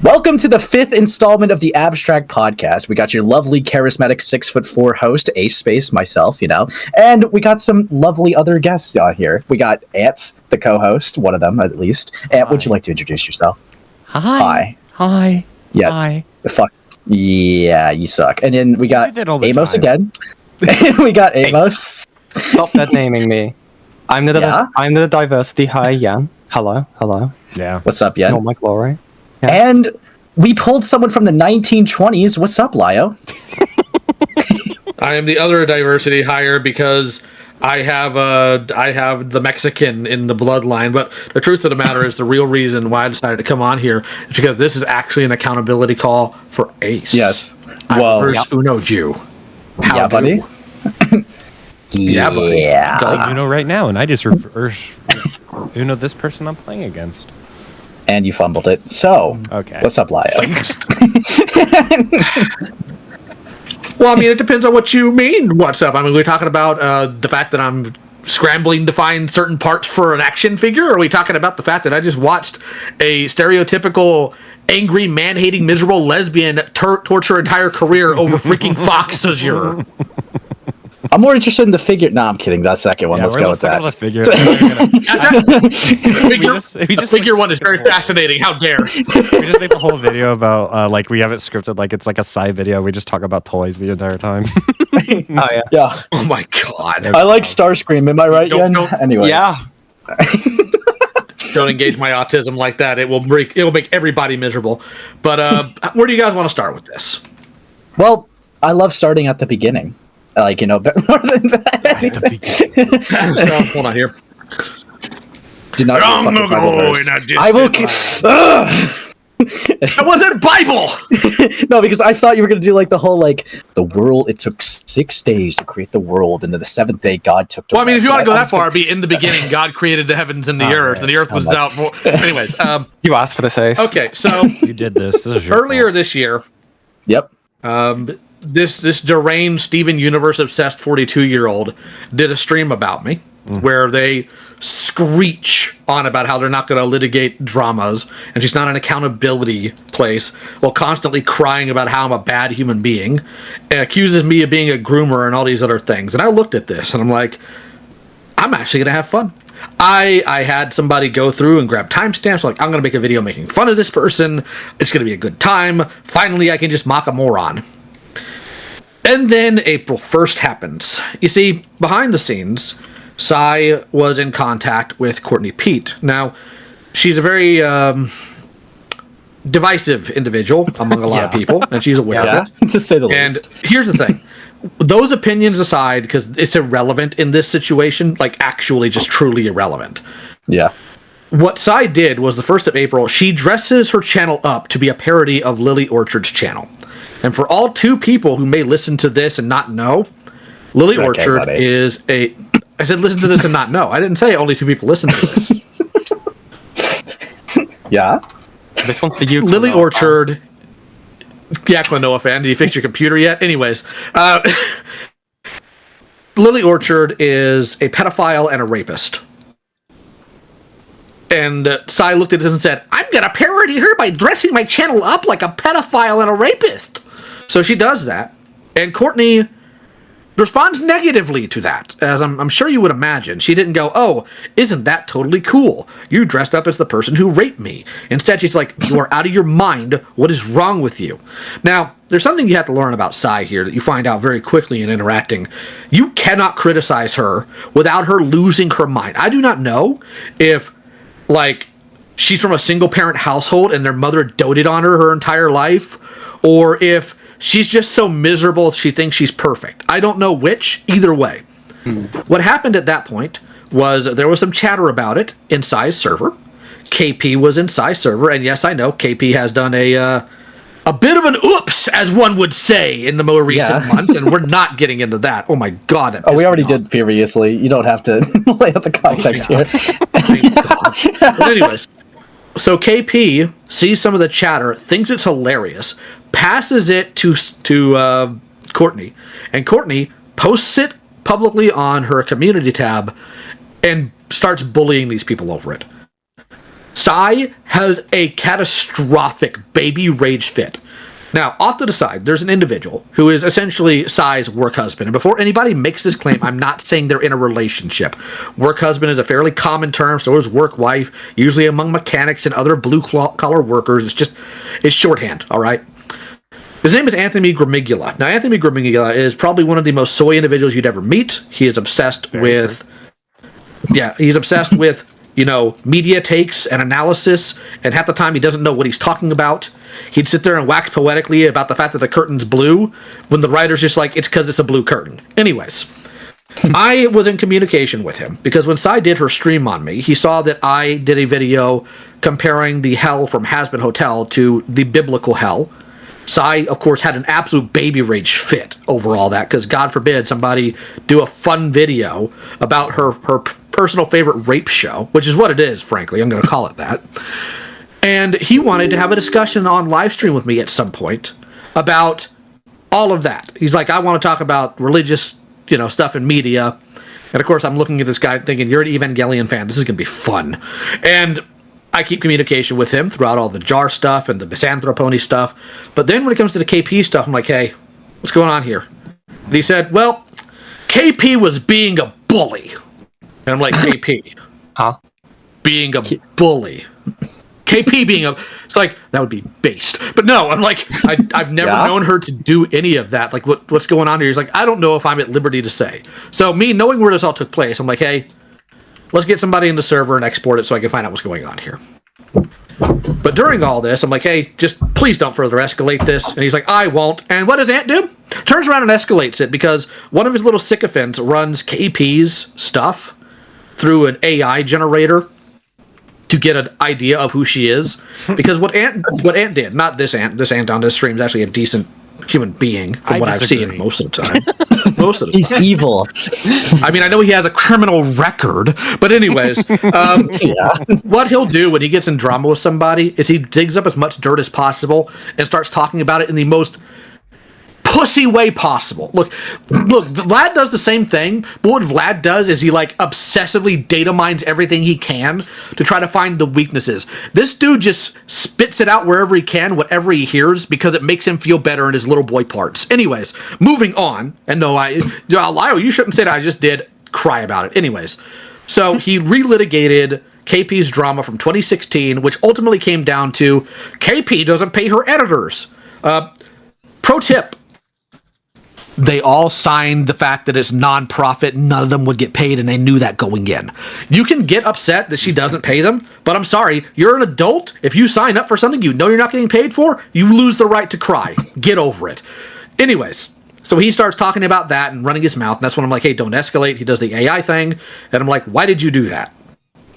Welcome to the 5th installment of the Abstract Podcast. We got your lovely, charismatic 6'4" host, AceSpace, myself, and we got some lovely other guests on here. We got Ants, the co-host, one of them at least. Ant, would you like to introduce yourself? Hi. Yeah. Hi. Fuck. Yeah, you suck. And then we got Amos again. We got Amos. Stop that naming me. I'm the diversity. Hi, Jan. Hello. Yeah. What's up, Jan? All my glory. Yeah. And we pulled someone from the 1920s. What's up, Lio? I am the other diversity hire because I have the Mexican in the bloodline. But the truth of the matter is, the real reason why I decided to come on here is because this is actually an accountability call for Ace. Yes. I'm first Uno Jew. Yeah, buddy. Yeah, buddy. Yeah. Like Uno right now, and I just Uno this person I'm playing against. And you fumbled it. So, okay. What's up, Lio? Well, I mean, it depends on what you mean. What's up? I mean, we're talking about the fact that I'm scrambling to find certain parts for an action figure, or are we talking about the fact that I just watched a stereotypical angry, man-hating, miserable lesbian torture her entire career over freaking Fox Azure? I'm more interested in the figure. No, I'm kidding. That second one. Let's go with that. The figure. The figure one is very fascinating. How dare? We just make a whole video about like we have it scripted like it's like a side video. We just talk about toys the entire time. Oh yeah. Yeah. Oh my god. I like Starscream. Am I right, Yen? Anyway. Yeah. Don't engage my autism like that. It will make everybody miserable. But where do you guys want to start with this? Well, I love starting at the beginning. But more than that. So, hold on here. Do not Long fucking Bible ago verse. in a distant I will. That wasn't Bible. No, because I thought you were gonna do like the whole the world. It took 6 days to create the world, and then the 7th day God took. Well, I mean, if you want to go that far, be in the beginning, God created the heavens and the earth, and the earth was out. Anyways, you asked for this, Ace. Okay, so You did this. This is your earlier fault. this year. Yep. This deranged Steven Universe obsessed 42-year-old did a stream about me where they screech on about how they're not going to litigate dramas and she's not an accountability place while constantly crying about how I'm a bad human being and accuses me of being a groomer and all these other things. And I looked at this and I'm like, I'm actually going to have fun. I had somebody go through and grab timestamps like, I'm going to make a video making fun of this person. It's going to be a good time. Finally, I can just mock a moron. And then April 1st happens. You see, behind the scenes, Sai was in contact with Courtney Pete. Now, she's a very divisive individual among a lot of people, and she's aware of it. To say the least. And here's the thing. Those opinions aside, because it's irrelevant in this situation, actually just truly irrelevant. Yeah. What Sai did was the 1st of April, she dresses her channel up to be a parody of Lily Orchard's channel. And for all 2 people who may listen to this and not know, Lily Orchard is a... I said listen to this and not know. I didn't say only 2 people listen to this. Yeah? This one's for you. Lily Orchard... Yeah, Noah fan. Did you fix your computer yet? Anyways. Lily Orchard is a pedophile and a rapist. And Sai looked at this and said, I'm going to parody her by dressing my channel up like a pedophile and a rapist. So she does that. And Courtney responds negatively to that, as I'm sure you would imagine. She didn't go, oh, isn't that totally cool? You dressed up as the person who raped me. Instead, she's like, you are out of your mind. What is wrong with you? Now, there's something you have to learn about Sai here that you find out very quickly in interacting. You cannot criticize her without her losing her mind. I do not know if, she's from a single-parent household and their mother doted on her entire life, or if she's just so miserable she thinks she's perfect. I don't know which. Either way. What happened at that point was there was some chatter about it in Sai's server. KP was in Sai's server, and yes, I know KP has done a bit of an oops, as one would say, in the more recent months, and we're not getting into that. Oh my god. We already did previously. You don't have to lay out the context here. But anyways, so KP sees some of the chatter, thinks it's hilarious, passes it to Courtney, and Courtney posts it publicly on her community tab and starts bullying these people over it. Sai Sai has a catastrophic baby rage fit. Now, off to the side, there's an individual who is essentially Sai's work husband. And before anybody makes this claim, I'm not saying they're in a relationship. Work husband is a fairly common term, so is work wife, usually among mechanics and other blue-collar workers. It's shorthand, all right? His name is Anthony Gramigula. Now, Anthony Gramigula is probably one of the most soy individuals you'd ever meet. He is obsessed with... Yeah, he's obsessed with, media takes and analysis, and half the time he doesn't know what he's talking about. He'd sit there and wax poetically about the fact that the curtain's blue, when the writer's just like, it's because it's a blue curtain. Anyways, I was in communication with him, because when Sai did her stream on me, he saw that I did a video comparing the hell from Hazbin Hotel to the biblical hell. Sai, of course, had an absolute baby rage fit over all that, because God forbid somebody do a fun video about her personal favorite rape show, which is what it is, frankly. I'm going to call it that. And he wanted to have a discussion on live stream with me at some point about all of that. He's like, I want to talk about religious, stuff in media. And of course, I'm looking at this guy thinking, you're an Evangelion fan. This is going to be fun. And I keep communication with him throughout all the jar stuff and the misanthropony stuff. But then when it comes to the KP stuff, I'm like, hey, what's going on here? And he said, well, KP was being a bully. And I'm like, KP. Huh? Being a bully. KP being a... It's like, that would be based. But no, I'm like, I've never known her to do any of that. Like, what's going on here? He's like, I don't know if I'm at liberty to say. So me knowing where this all took place, I'm like, hey, let's get somebody in the server and export it so I can find out what's going on here. But during all this, I'm like, hey, just please don't further escalate this. And he's like, I won't. And what does Ant do? Turns around and escalates it, because one of his little sycophants runs KP's stuff through an AI generator to get an idea of who she is. Because what Ant did, not this Ant on this stream is actually a decent human being from what I've seen most of the time. He's evil. I mean, I know he has a criminal record, but anyways, what he'll do when he gets in drama with somebody is he digs up as much dirt as possible and starts talking about it in the most pussy way possible. Look, Vlad does the same thing, but what Vlad does is he obsessively data mines everything he can to try to find the weaknesses. This dude just spits it out wherever he can, whatever he hears, because it makes him feel better in his little boy parts. Anyways, moving on, and no, Lio, you shouldn't say that, I just did cry about it. Anyways, so he relitigated KP's drama from 2016, which ultimately came down to KP doesn't pay her editors. Pro tip, they all signed the fact that it's non-profit, none of them would get paid, and they knew that going in. You can get upset that she doesn't pay them, but I'm sorry, you're an adult. If you sign up for something you know you're not getting paid for, you lose the right to cry. Get over it. Anyways, so he starts talking about that and running his mouth, and that's when I'm like, hey, don't escalate. He does the AI thing, and I'm like, why did you do that?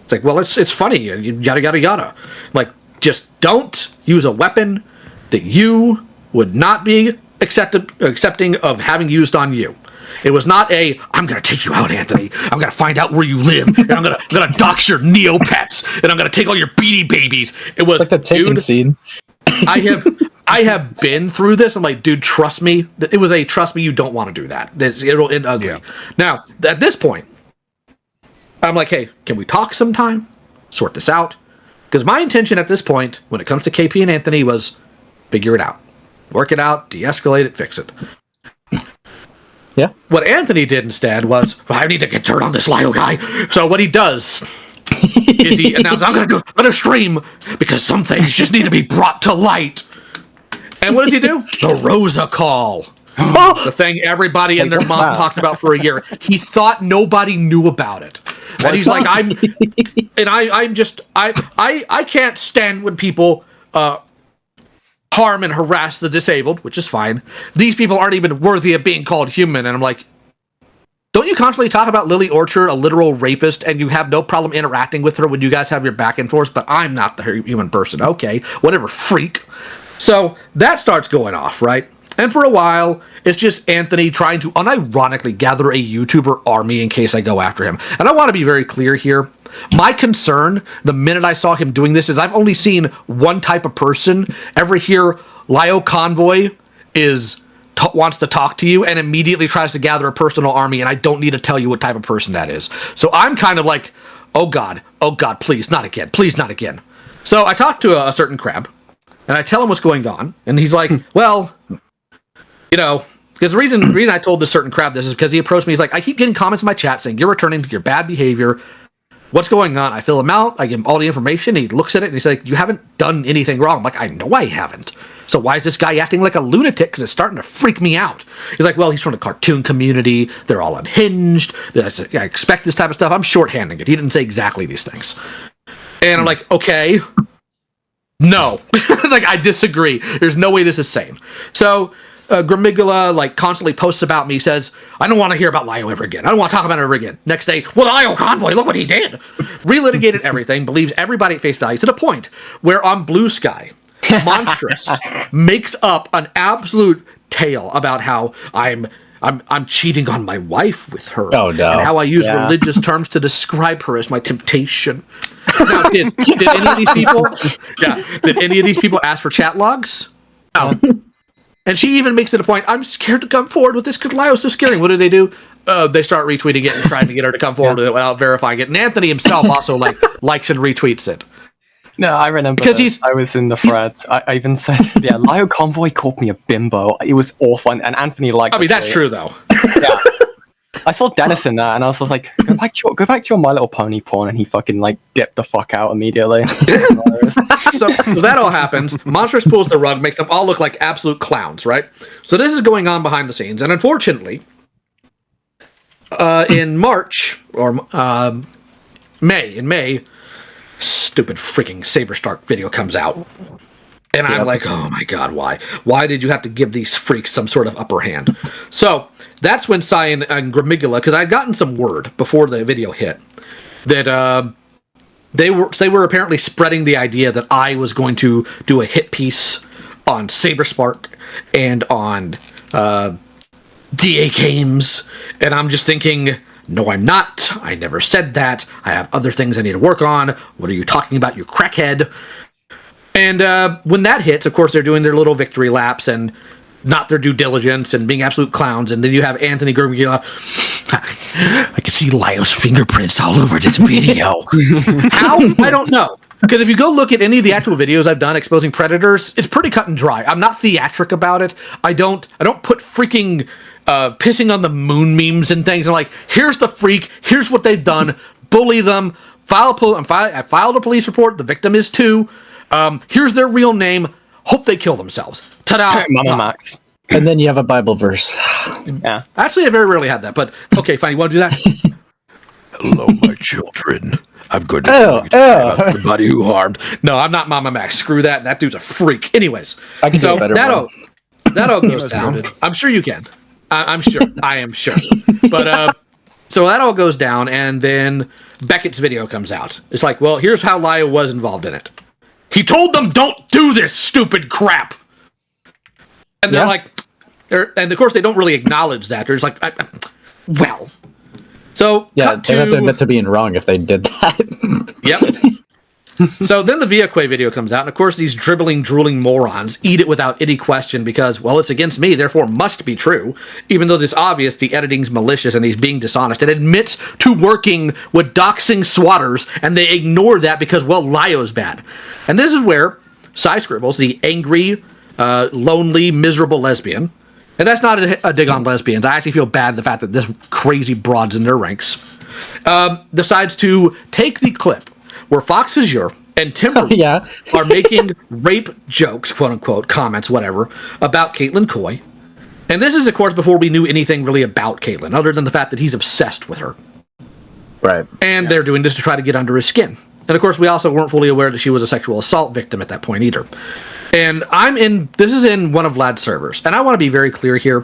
It's like, well, it's funny, yada, yada, yada. I'm like, just don't use a weapon that you would not be accepting of having used on you. It was not I'm gonna take you out, Anthony. I'm gonna find out where you live, and I'm gonna dox your Neopets, and I'm gonna take all your Beady Babies. It was like the Taken scene. I have been through this. I'm like, dude, trust me. It was trust me, you don't want to do that. It'll end ugly. Yeah. Now, at this point, I'm like, hey, can we talk sometime? Sort this out? Because my intention at this point, when it comes to KP and Anthony, was figure it out. Work it out, de-escalate it, fix it. Yeah. What Anthony did instead was, I need to get dirt on this Lio guy. So what he does is he announced, I'm gonna stream because some things just need to be brought to light. And what does he do? The Rosa Call. The thing everybody and their mom talked about for a year. He thought nobody knew about it. And he's like, I can't stand when people harm and harass the disabled, which is fine. These people aren't even worthy of being called human. And I'm like, don't you constantly talk about Lily Orchard, a literal rapist, and you have no problem interacting with her when you guys have your back and forth, but I'm not the human person. Okay, whatever, freak. So that starts going off, right? And for a while, it's just Anthony trying to unironically gather a YouTuber army in case I go after him. And I want to be very clear here. My concern, the minute I saw him doing this, is I've only seen one type of person ever hear Lio Convoy wants to talk to you and immediately tries to gather a personal army, and I don't need to tell you what type of person that is. So I'm kind of like, oh God, please, not again. Please, not again. So I talked to a certain crab, and I tell him what's going on, and he's like, well, you know, because the reason I told this certain crab this is because he approached me. He's like, I keep getting comments in my chat saying you're returning to your bad behavior. What's going on? I fill him out. I give him all the information. He looks at it and he's like, you haven't done anything wrong. I'm like, I know I haven't. So why is this guy acting like a lunatic? Because it's starting to freak me out. He's like, well, he's from the cartoon community. They're all unhinged. I expect this type of stuff. I'm shorthanding it. He didn't say exactly these things. And I'm like, okay, no. Like, I disagree. There's no way this is sane. So Gramigula like constantly posts about me, says, I don't want to hear about Lio ever again. I don't want to talk about it ever again. Next day, well, Lio Convoy, look what he did. Relitigated everything, believes everybody at face value to the point where on Blue Sky, Monstrous makes up an absolute tale about how I'm cheating on my wife with her. Oh, no. And how I use religious terms to describe her as my temptation. Now, did any of these people? Yeah, did any of these people ask for chat logs? No. And she even makes it a point, I'm scared to come forward with this because Lio's so scary. What do? They start retweeting it and trying to get her to come forward with it without verifying it. And Anthony himself also likes and retweets it. No, I remember because I was in the thread. I even said, yeah, Lio Convoy called me a bimbo. It was awful. And Anthony liked it. I mean, that's true, though. Yeah. I saw Dennis in that, and I was just like, go back to your My Little Pony porn, and he fucking, like, dipped the fuck out immediately. So that all happens. Monstrous pulls the rug, makes them all look like absolute clowns, right? So this is going on behind the scenes, and unfortunately, in March, or May, stupid freaking Saberstark video comes out. And I'm like, oh my god, why? Why did you have to give these freaks some sort of upper hand? So that's when Sai and Gramigula, because I'd gotten some word before the video hit that they were apparently spreading the idea that I was going to do a hit piece on Saberspark and on DA Games, and I'm just thinking, no, I'm not. I never said that. I have other things I need to work on. What are you talking about, you crackhead? And when that hits, of course, they're doing their little victory laps and not their due diligence and being absolute clowns. And then you have Anthony Gramigula. I can see Lio's fingerprints all over this video. How? I don't know. Because if you go look at any of the actual videos I've done exposing predators, it's pretty cut and dry. I'm not theatric about it. I don't put freaking pissing on the moon memes and things. I'm like, here's the freak. Here's what they've done. Bully them. I filed a police report. The victim is too. Here's their real name. Hope they kill themselves. Ta-da! Mama Max. And then you have a Bible verse. Yeah. Actually, I very rarely had that, but okay, fine. You want to do that? Hello, my children. I'm going to tell you about everybody who harmed. No, I'm not Mama Max. Screw that. That dude's a freak. Anyways, I can do a better one. That all goes down. I'm sure you can. I'm sure. I am sure. But so that all goes down, and then Beckett's video comes out. It's like, well, here's how Lio was involved in it. He told them, don't do this stupid crap. And they're like, and of course they don't really acknowledge that. They're just like, well. So yeah, they have to admit to being wrong if they did that. Yep. So then the Viaquay video comes out, and of course these dribbling, drooling morons eat it without any question because, well, it's against me, therefore must be true, even though it's obvious the editing's malicious and he's being dishonest. It admits to working with doxing swatters, and they ignore that because, well, Lio's bad. And this is where Sai scribbles, the angry, lonely, miserable lesbian, and that's not a dig on lesbians. I actually feel bad at the fact that this crazy broad's in their ranks, decides to take the clip where Fox Azure and Timberly are making rape jokes, quote-unquote, comments, whatever, about Caitlin Coy. And this is, of course, before we knew anything really about Caitlin, other than the fact that he's obsessed with her. Right. And they're doing this to try to get under his skin. And, of course, we also weren't fully aware that she was a sexual assault victim at that point either. And this is in one of Vlad's servers. And I want to be very clear here.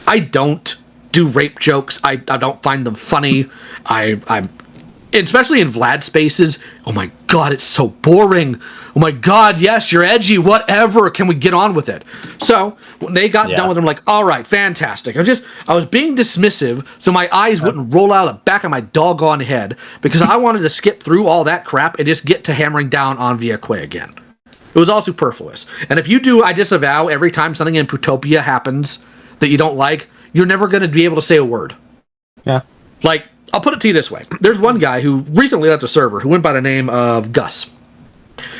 I don't do rape jokes. I don't find them funny. I'm especially in Vlad spaces, oh my god, it's so boring. Oh my god, yes, you're edgy, whatever. Can we get on with it? So when they got done with them, like, all right, fantastic. I was being dismissive so my eyes wouldn't roll out of the back of my doggone head because I wanted to skip through all that crap and just get to hammering down on Viaquay again. It was all superfluous. And if you do, I disavow every time something in Putopia happens that you don't like, you're never going to be able to say a word. Yeah. Like, I'll put it to you this way. There's one guy who recently left the server who went by the name of Gus.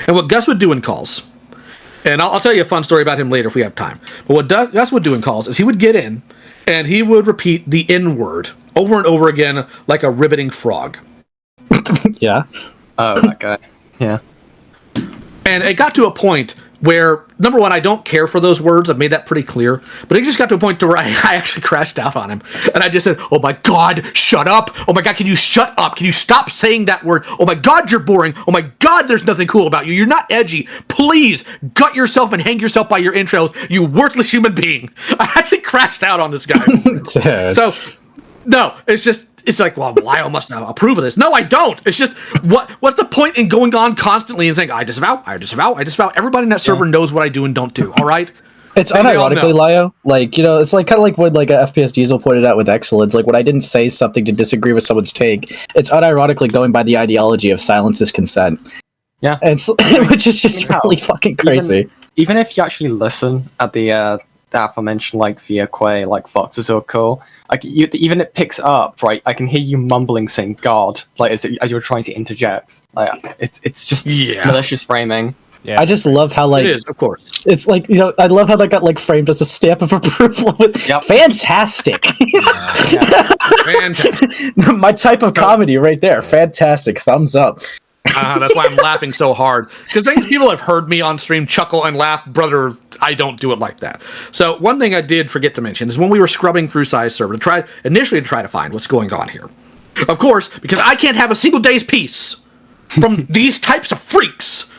And what Gus would do in calls, and I'll tell you a fun story about him later if we have time. But what Gus would do in calls is he would get in and he would repeat the N-word over and over again like a riveting frog. Yeah. Oh, that guy. Yeah. And it got to a point where, number one, I don't care for those words. I've made that pretty clear. But it just got to a point to where I actually crashed out on him. And I just said, oh my God, shut up. Oh my God, can you shut up? Can you stop saying that word? Oh my God, you're boring. Oh my God, there's nothing cool about you. You're not edgy. Please gut yourself and hang yourself by your entrails, you worthless human being. I actually crashed out on this guy. Dude. So, no, it's like, well, Lio must not approve of this. No, I don't. It's just, what's the point in going on constantly and saying, I disavow, I disavow, I disavow. Everybody in that server knows what I do and don't do, all right? It's unironically, Lio, like, it's like kind of like what like a FPS Diesel pointed out with Excellence. Like, when I didn't say something to disagree with someone's take, it's unironically going by the ideology of silence is consent. Yeah. And which is just really fucking crazy. Even if you actually listen at the aforementioned, like, Viaque, like, Foxes or Co., like, even it picks up, right? I can hear you mumbling saying God, like, as you're trying to interject. Like, it's just malicious framing. Yeah. I just love how, like, it is, of course. It's like, I love how that got, like, framed as a stamp of approval. Yep. Fantastic. Fantastic. My type of comedy right there. Fantastic. Thumbs up. That's why I'm laughing so hard. Because people have heard me on stream chuckle and laugh. Brother, I don't do it like that. So one thing I did forget to mention is when we were scrubbing through Sai's server initially to try to find what's going on here. Of course, because I can't have a single day's peace from these types of freaks.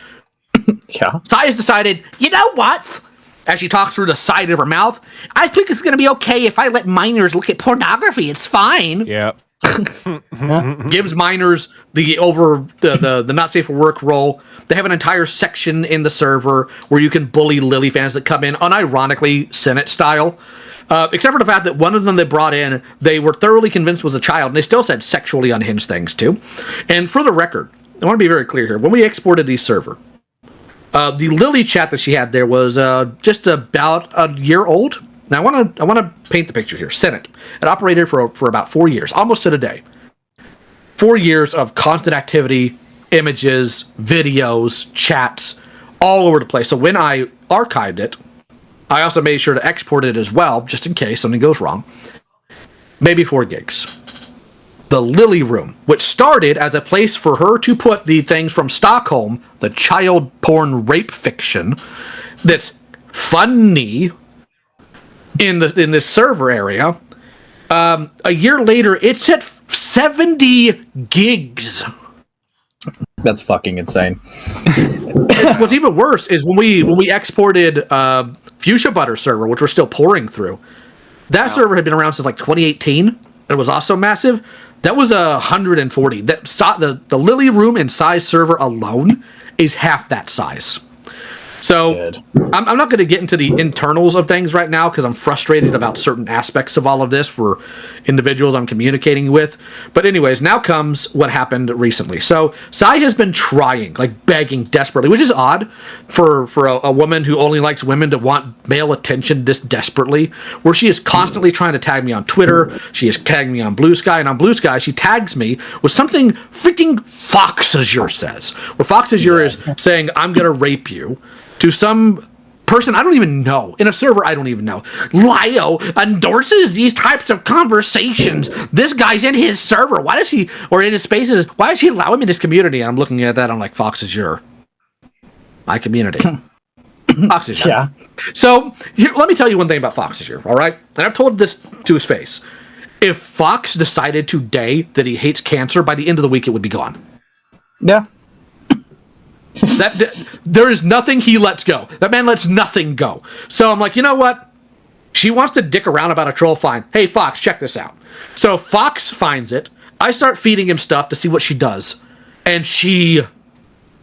Yeah. Sai has decided, you know what? As she talks through the side of her mouth, I think it's going to be okay if I let minors look at pornography. It's fine. Yeah. Gives minors the not safe for work role. They have an entire section in the server where you can bully Lily fans that come in unironically Senate style. Except for the fact that one of them they brought in, they were thoroughly convinced was a child, and they still said sexually unhinged things too. And for the record, I want to be very clear here. When we exported the server, the Lily chat that she had there was just about a year old. Now I want to paint the picture here. Senate. It operated for about 4 years, almost to the day. 4 years of constant activity, images, videos, chats, all over the place. So when I archived it, I also made sure to export it as well, just in case something goes wrong. Maybe 4 gigs. The Lily Room, which started as a place for her to put the things from Stockholm, the child porn rape fiction, that's funny in this server area. A year later, it's at 70 gigs. That's fucking insane. What's even worse is when we exported Fuchsia Butter server, which we're still pouring through. That server had been around since like 2018. It was also massive. That was 140. The Lily Room and size server alone is half that size. So I'm not going to get into the internals of things right now because I'm frustrated about certain aspects of all of this for individuals I'm communicating with. But anyways, now comes what happened recently. So Sai has been trying, like begging desperately, which is odd for a woman who only likes women to want male attention this desperately, where she is constantly trying to tag me on Twitter. She is tagging me on Blue Sky, and on Blue Sky she tags me with something freaking Fox Azure says, where Fox Azure is saying, I'm going to rape you. To some person I don't even know, in a server I don't even know. Lio endorses these types of conversations. This guy's in his server. Why does he, or in his spaces, why does he allow him in his community? And I'm looking at that, I'm like, Fox Azure. My community. Fox Azure. Yeah. So, let me tell you one thing about Fox Azure, all right? And I've told this to his face. If Fox decided today that he hates cancer, by the end of the week it would be gone. Yeah. There is nothing he lets go. That man lets nothing go. So I'm like, you know what? She wants to dick around about a troll, fine. Hey, Fox, check this out. So Fox finds it. I start feeding him stuff to see what she does. And she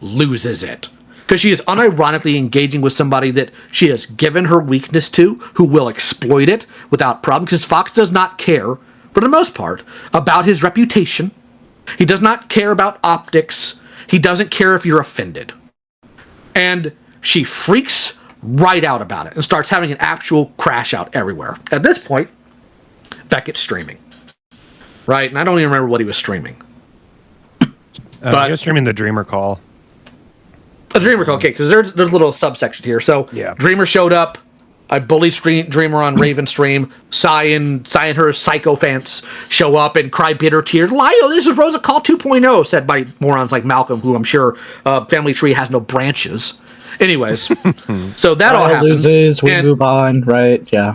loses it. Because she is unironically engaging with somebody that she has given her weakness to, who will exploit it without problem. Because Fox does not care, for the most part, about his reputation. He does not care about optics. He doesn't care if you're offended. And she freaks right out about it and starts having an actual crash out everywhere. At this point, Beckett's streaming. Right? And I don't even remember what he was streaming. But he was streaming the Dreamer Call. A Dreamer code, okay, because there's a little subsection here. So Yeah. Dreamer showed up. I bully Dreamer on Raven stream. Sai and her psychophants show up and cry bitter tears. Lio, this is Rosa Call 2.0, said by morons like Malcolm, who I'm sure Family Tree has no branches. Anyways, so that all happens. Loses, we move on, right? Yeah.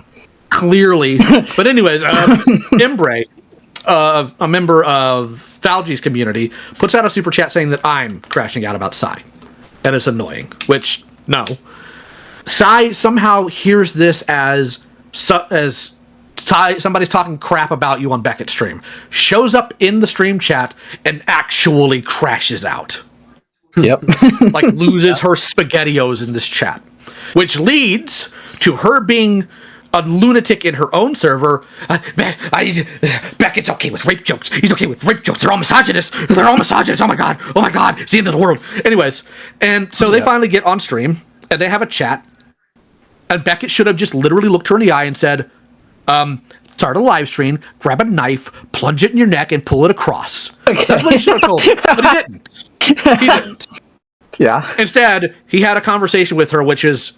Clearly. But anyways, Embre, a member of Falgi's community, puts out a super chat saying that I'm crashing out about Sai. And it's annoying, which, no. Sai somehow hears this as Sai, somebody's talking crap about you on Beckett's stream, shows up in the stream chat, and actually crashes out. Yep. Like, loses her SpaghettiOs in this chat. Which leads to her being a lunatic in her own server. Beckett's okay with rape jokes. He's okay with rape jokes. They're all misogynists. They're all misogynists. Oh my god. Oh my god. It's the end of the world. Anyways, and so they finally get on stream, and they have a chat. And Beckett should have just literally looked her in the eye and said, start a live stream, grab a knife, plunge it in your neck, and pull it across. Okay. That's what he should have told her. But he didn't. He didn't. Yeah. Instead, he had a conversation with her, which is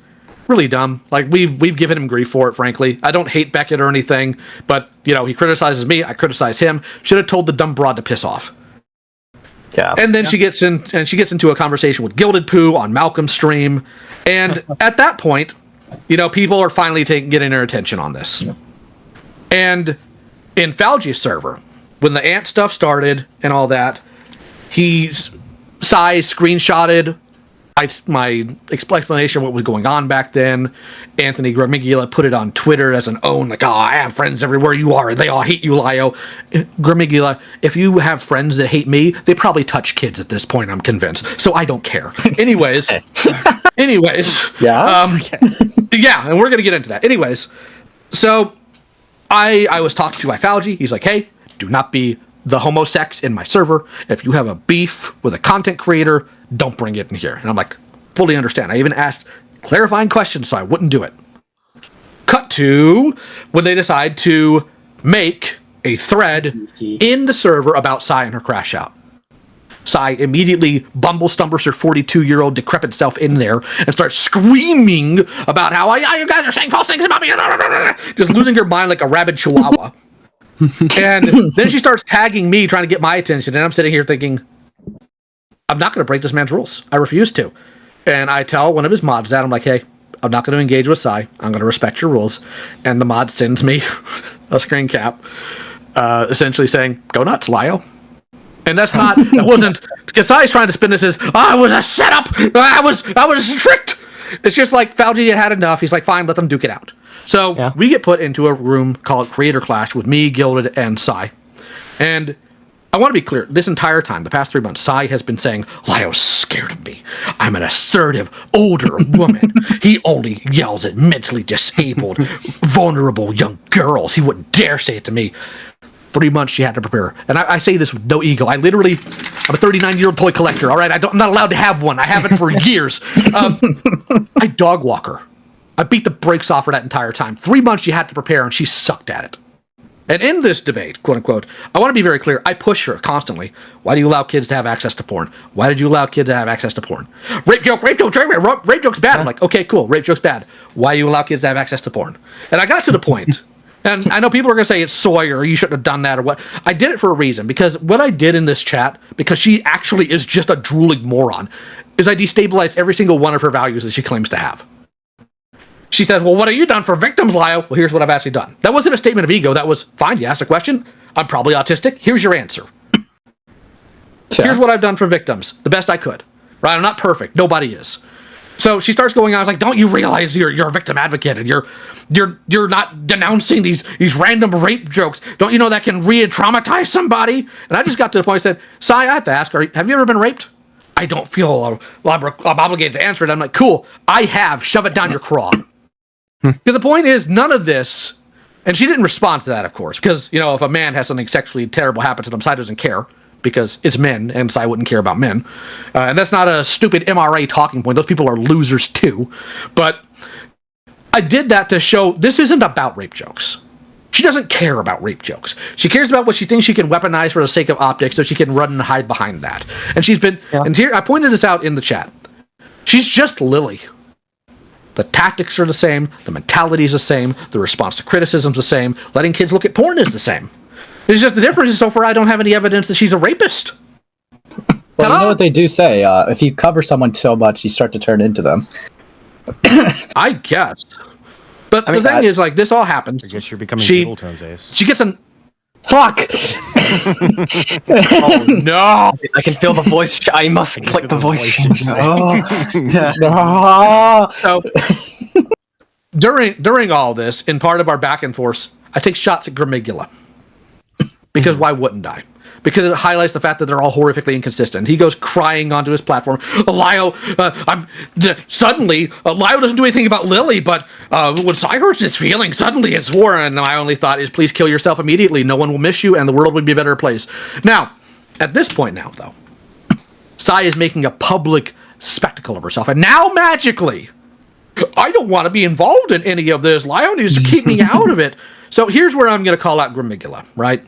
really dumb. Like, we've given him grief for it, frankly. I don't hate Beckett or anything, but, you know, he criticizes me, I criticize him. Should have told the dumb broad to piss off. Yeah. And then she gets into a conversation with Gilded Poo on Malcolm's stream. And at that point, you know, people are finally getting their attention on this. And in Falgi's server, when the ant stuff started and all that, Sai screenshotted my explanation of what was going on back then. Anthony Gramigula put it on Twitter as an own, like, oh, I have friends everywhere you are, and they all hate you, Lio. Gramigula, if you have friends that hate me, they probably touch kids at this point, I'm convinced. So I don't care. Anyways. Yeah? Yeah, and we're going to get into that. Anyways, so I was talking to my Falgi. He's like, hey, do not be the homosex in my server. If you have a beef with a content creator, don't bring it in here. And I'm like, fully understand. I even asked clarifying questions so I wouldn't do it. Cut to when they decide to make a thread in the server about Sai and her crash out. Sai immediately stumbles her 42-year-old decrepit self in there and starts screaming about how you guys are saying false things about me. Just losing her mind like a rabid chihuahua. And then she starts tagging me, trying to get my attention, and I'm sitting here thinking, I'm not going to break this man's rules. I refuse to. And I tell one of his mods that, I'm like, hey, I'm not going to engage with Sai. I'm going to respect your rules. And the mod sends me a screen cap, essentially saying, go nuts, Lio. And that wasn't, because Sai's trying to spin this as, I was a setup. I was tricked. It's just like, Falgi had enough. He's like, fine, let them duke it out. So we get put into a room called Creator Clash with me, Gilded, and Sai. And I want to be clear, this entire time, the past 3 months, Sai has been saying, Lio's scared of me. I'm an assertive, older woman. He only yells at mentally disabled, vulnerable young girls. He wouldn't dare say it to me. 3 months she had to prepare. And I say this with no ego. I'm a 39-year-old toy collector, all right? I'm not allowed to have one. I haven't for years. I dog walk her. I beat the brakes off her that entire time. 3 months she had to prepare, and she sucked at it. And in this debate, quote unquote, I want to be very clear. I push her constantly. Why do you allow kids to have access to porn? Why did you allow kids to have access to porn? Rape joke's bad. I'm like, okay, cool. Rape joke's bad. Why do you allow kids to have access to porn? And I got to the point, and I know people are going to say it's soy or you shouldn't have done that or what. I did it for a reason, because what I did in this chat, because she actually is just a drooling moron, is I destabilized every single one of her values that she claims to have. She says, well, what have you done for victims, Lio? Well, here's what I've actually done. That wasn't a statement of ego. That was, fine, you asked a question. I'm probably autistic. Here's your answer. Yeah. Here's what I've done for victims. The best I could. Right? I'm not perfect. Nobody is. So she starts going on. I was like, don't you realize you're a victim advocate and you're not denouncing these random rape jokes? Don't you know that can re-traumatize somebody? And I just got to the point I said, Sai, I have to ask, have you ever been raped? I don't feel I'm obligated to answer it. I'm like, cool, I have. Shove it down your craw. Because the point is, none of this, and she didn't respond to that, of course, because, you know, if a man has something sexually terrible happen to them, Sai doesn't care, because it's men, and Sai wouldn't care about men. And that's not a stupid MRA talking point. Those people are losers, too. But I did that to show this isn't about rape jokes. She doesn't care about rape jokes. She cares about what she thinks she can weaponize for the sake of optics, so she can run and hide behind that. And she's been, and here, I pointed this out in the chat. She's just Lily. The tactics are the same, the mentality is the same, the response to criticism's the same, letting kids look at porn is the same. It's just the difference is so far I don't have any evidence that she's a rapist. Well, you know what they do say, if you cover someone so much, you start to turn into them. I guess. But the thing is, like, this all happens. I guess you're becoming evil tones, Ace. She gets an... Fuck! Oh, no! I can feel the voice. I must click the voice. So, during all this, in part of our back and forth, I take shots at Grimigula. Because why wouldn't I? Because it highlights the fact that they're all horrifically inconsistent. He goes crying onto his platform. Lio, suddenly, Lio doesn't do anything about Lily, but when Sai hurts his feelings, suddenly it's war. And my only thought is, please kill yourself immediately. No one will miss you, and the world would be a better place. Now, at this point now, though, Sai is making a public spectacle of herself. And now, magically, I don't want to be involved in any of this. Lio needs to keep me out of it. So here's where I'm going to call out Grimigula, right?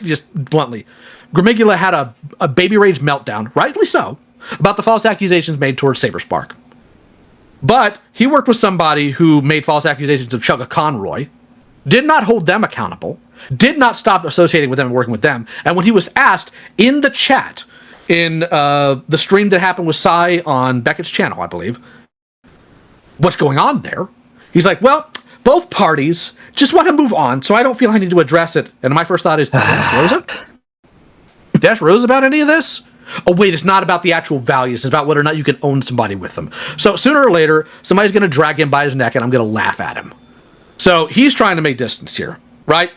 Just bluntly, Grimigula had a baby rage meltdown, rightly so, about the false accusations made towards Saberspark. But he worked with somebody who made false accusations of Chugga Conroy, did not hold them accountable, did not stop associating with them and working with them. And when he was asked in the chat, in the stream that happened with Sai on Beckett's channel, I believe, what's going on there, he's like, well, both parties just want to move on, so I don't feel I need to address it. And my first thought is, Rosa? Did ask Rosa about any of this? Oh, wait, it's not about the actual values. It's about whether or not you can own somebody with them. So sooner or later, somebody's going to drag him by his neck, and I'm going to laugh at him. So he's trying to make distance here, right?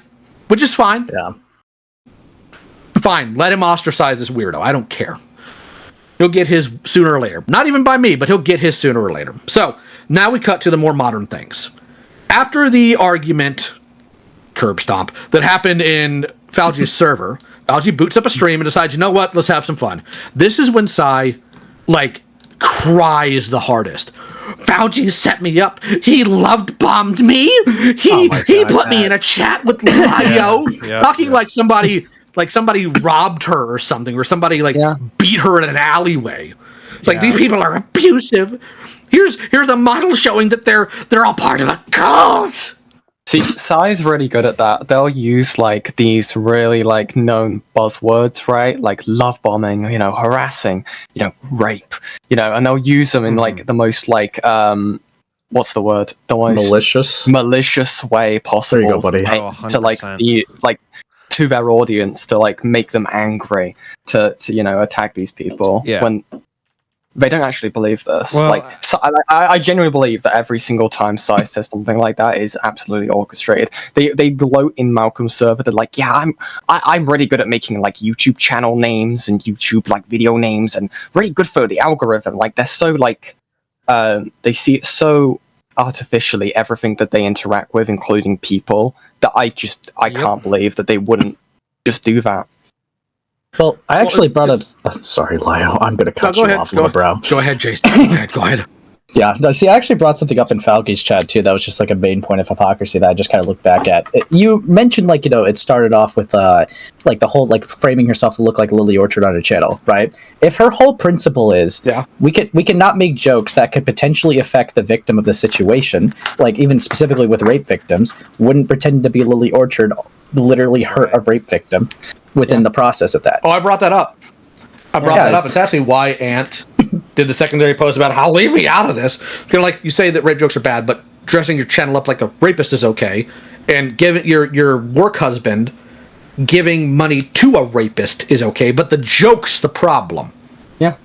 Which is fine. Yeah. Fine, let him ostracize this weirdo. I don't care. He'll get his sooner or later. Not even by me, but he'll get his sooner or later. So now we cut to the more modern things. After the argument, curb stomp, that happened in Falgi's server, Falgi boots up a stream and decides, you know what, let's have some fun. This is when Sai, like, cries the hardest. Falgi set me up. He bombed me. He put me in a chat with Lio, talking like somebody robbed her or something, or somebody beat her in an alleyway. It's like, these people are abusive. Here's a model showing that they're all part of a cult. See, Sai's really good at that. They'll use like these really like known buzzwords, right? Like love bombing, harassing, rape, and they'll use them in like the most like what's the word? The most malicious way possible. There you go, buddy. To like be like to their audience, to like make them angry, to attack these people when they don't actually believe this. Well, I genuinely believe that every single time Sai says something like that is absolutely orchestrated. They gloat in Malcolm's server. They're like, yeah, I'm really good at making like YouTube channel names and YouTube like video names, and really good for the algorithm. Like they're so like they see it so artificially, everything that they interact with, including people, that I can't believe that they wouldn't just do that. Well, I actually brought up... sorry, Lio. I'm going to cut you off, little bro. Go ahead, Jason. Go ahead. Yeah, no, see, I actually brought something up in Falgi's chat, too. That was just like a main point of hypocrisy that I just kind of looked back at. You mentioned, like, it started off with, like, the whole, like, framing herself to look like Lily Orchard on her channel, right? If her whole principle is, we cannot make jokes that could potentially affect the victim of the situation, like, even specifically with rape victims, wouldn't pretend to be Lily Orchard literally hurt a rape victim within the process of that. Oh, I brought that up. It's actually why Ant did the secondary post about how leave me out of this. Kind of like you say that rape jokes are bad, but dressing your channel up like a rapist is okay, and giving your work husband giving money to a rapist is okay, but the joke's the problem. Yeah.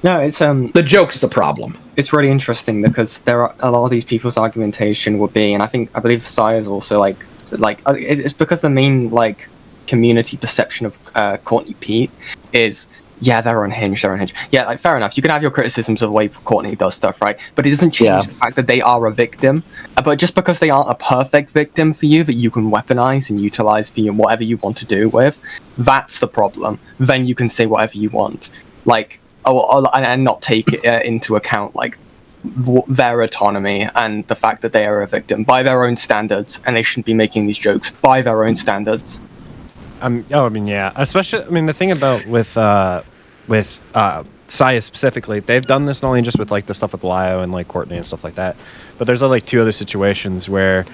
No, it's the joke's the problem. It's really interesting because there are a lot of these people's argumentation would be, and I believe Sai is also like it's because the main like community perception of Courtney Pete is they're unhinged. Yeah, like fair enough. You can have your criticisms of the way Courtney does stuff, right? But it doesn't change the fact that they are a victim. But just because they aren't a perfect victim for you that you can weaponize and utilize for whatever you want to do with, that's the problem. Then you can say whatever you want, like and not take it into account like their autonomy and the fact that they are a victim by their own standards, and they shouldn't be making these jokes by their own standards. Especially, the thing about with Sai specifically, they've done this not only just with like the stuff with Lio and like Courtney and stuff like that, but there's like 2 other situations where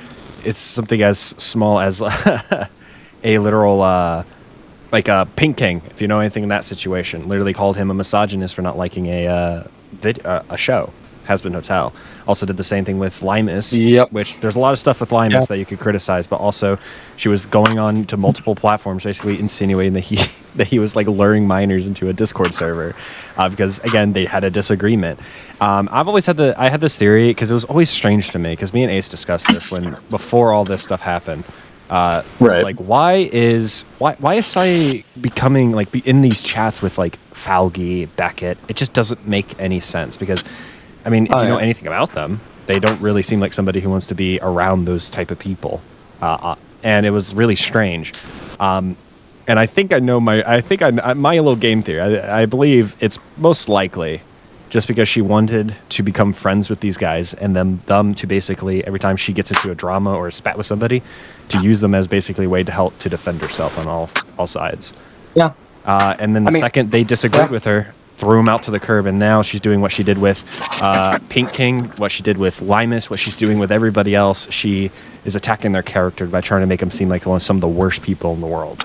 it's something as small as a literal like a Pink King, if you know anything in that situation, literally called him a misogynist for not liking a show, Has-Been Hotel. Also did the same thing with Limus, which there's a lot of stuff with Limus that you could criticize, but also she was going on to multiple platforms, basically insinuating that he was like luring minors into a Discord server, because again they had a disagreement. I've always had I had this theory because it was always strange to me, because me and Ace discussed this before all this stuff happened. Right. Like, why is Sai becoming like in these chats with like Falgi, Beckett? It just doesn't make any sense, because I mean, if you know anything about them, they don't really seem like somebody who wants to be around those type of people. And it was really strange. And I think I know my little game theory. I believe it's most likely just because she wanted to become friends with these guys, and them to basically, every time she gets into a drama or a spat with somebody, to use them as basically a way to help to defend herself on all sides. Yeah. And then second they disagreed with her, threw him out to the curb, and now she's doing what she did with Pink King, what she did with Limus, what she's doing with everybody else. She is attacking their character by trying to make them seem like some of the worst people in the world.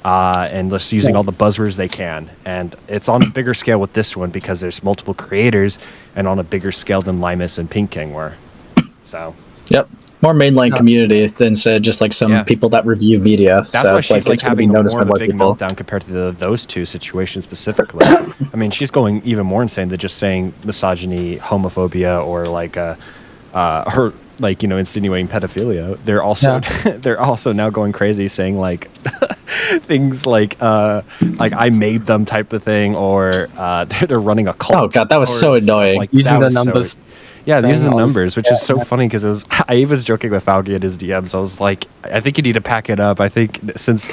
And just using all the buzzwords they can. And it's on a bigger scale with this one because there's multiple creators, and on a bigger scale than Limus and Pink King were. So. Yep. More mainline community than just like some people that review media. That's why she's like having more of a big meltdown compared to those 2 situations specifically. I mean, she's going even more insane than just saying misogyny, homophobia, or like her, like, you know, insinuating pedophilia. They're also they're also now going crazy saying like things like I made them type of thing, or they're running a cult. Oh god, that was so annoying. Like, using the numbers. These are the numbers, which is so funny because I was joking with Falgi in his DMs. I was like, I think you need to pack it up. I think since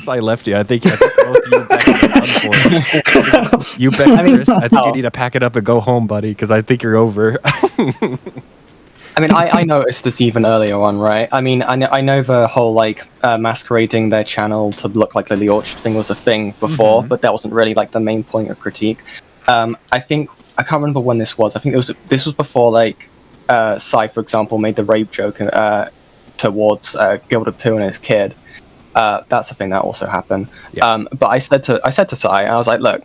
I left you, I think both you, Beckett, are done for. You, Beckett, Chris, I think you need to pack it up and go home, buddy, because I think you're over. I mean, I noticed this even earlier on, right? I mean, I know the whole like masquerading their channel to look like Lily Orchard thing was a thing before, but that wasn't really like the main point of critique. I can't remember when this was. I think this was before like Sai, for example, made the rape joke towards Gilded Pooh and his kid. That's a thing that also happened. Yeah. But I said to Sai, I was like, look,